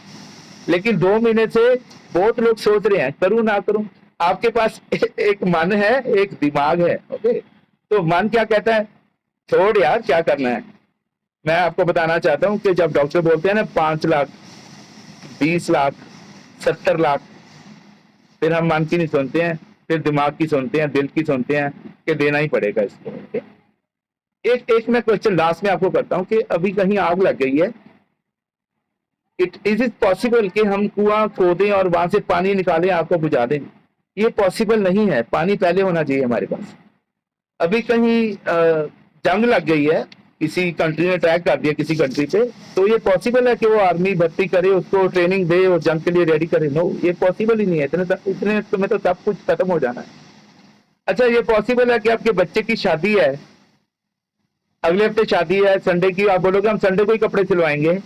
लेकिन 2 महीने से बहुत लोग सोच रहे हैं करूं ना करूं। आपके पास एक मन है, एक दिमाग है। ओके, तो मन क्या कहता है? छोड़ यार, क्या करना है। मैं आपको बताना चाहता हूं कि जब डॉक्टर बोलते हैं ना 5 लाख, 20 लाख, 70 लाख, फिर हम मन की नहीं सुनते हैं, फिर दिमाग की सुनते हैं, दिल की सुनते हैं कि देना ही पड़ेगा इसको। एक मैं क्वेश्चन लास्ट में आपको करता हूं कि अभी कहीं आग लग गई है, इज इट पॉसिबल कि हम कुआं खोदें और वहां से पानी निकालें, आग को बुझा दें? ये पॉसिबल नहीं है, पानी पहले होना चाहिए हमारे पास। अभी कहीं जंग लग गई है, किसी कंट्री ने अटैक कर दिया किसी कंट्री पे, तो ये पॉसिबल है कि वो आर्मी भर्ती करे, उसको ट्रेनिंग दे और जंग के लिए रेडी करे? नो, ये पॉसिबल ही नहीं है। इतने तुम्हें तो सब कुछ खत्म हो जाना है। अच्छा, ये पॉसिबल है कि आपके बच्चे की शादी है, अगले हफ्ते शादी है संडे की, आप बोलोगे हम संडे को ही कपड़े सिलवाएंगे?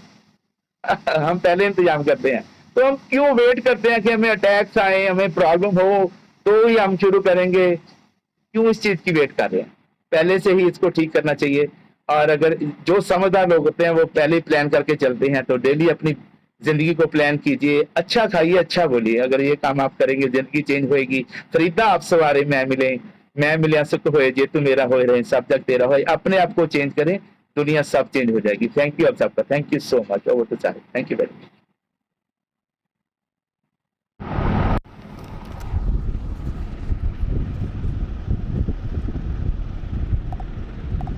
हम पहले इंतजाम करते हैं। तो हम क्यों वेट करते हैं कि हमें अटैक्स आए, हमें प्रॉब्लम हो तो ही हम शुरू करेंगे। क्यों इस चीज की वेट कर रहे हैं? पहले से ही इसको ठीक करना चाहिए। और अगर जो समझदार लोग होते हैं वो पहले ही प्लान करके चलते हैं, तो डेली अपनी जिंदगी को प्लान कीजिए, अच्छा खाइए, अच्छा बोलिए। अगर ये काम आप करेंगे जिंदगी चेंज होएगी। फरीदा आप सवारे मैं मिले सुख होए, जे तू मेरा होए रहे, सब तक तेरा होए। अपने आप को चेंज करें, दुनिया सब चेंज हो जाएगी। थैंक यू आप सबका, thank you so much. Over to Sahib, thank you very much.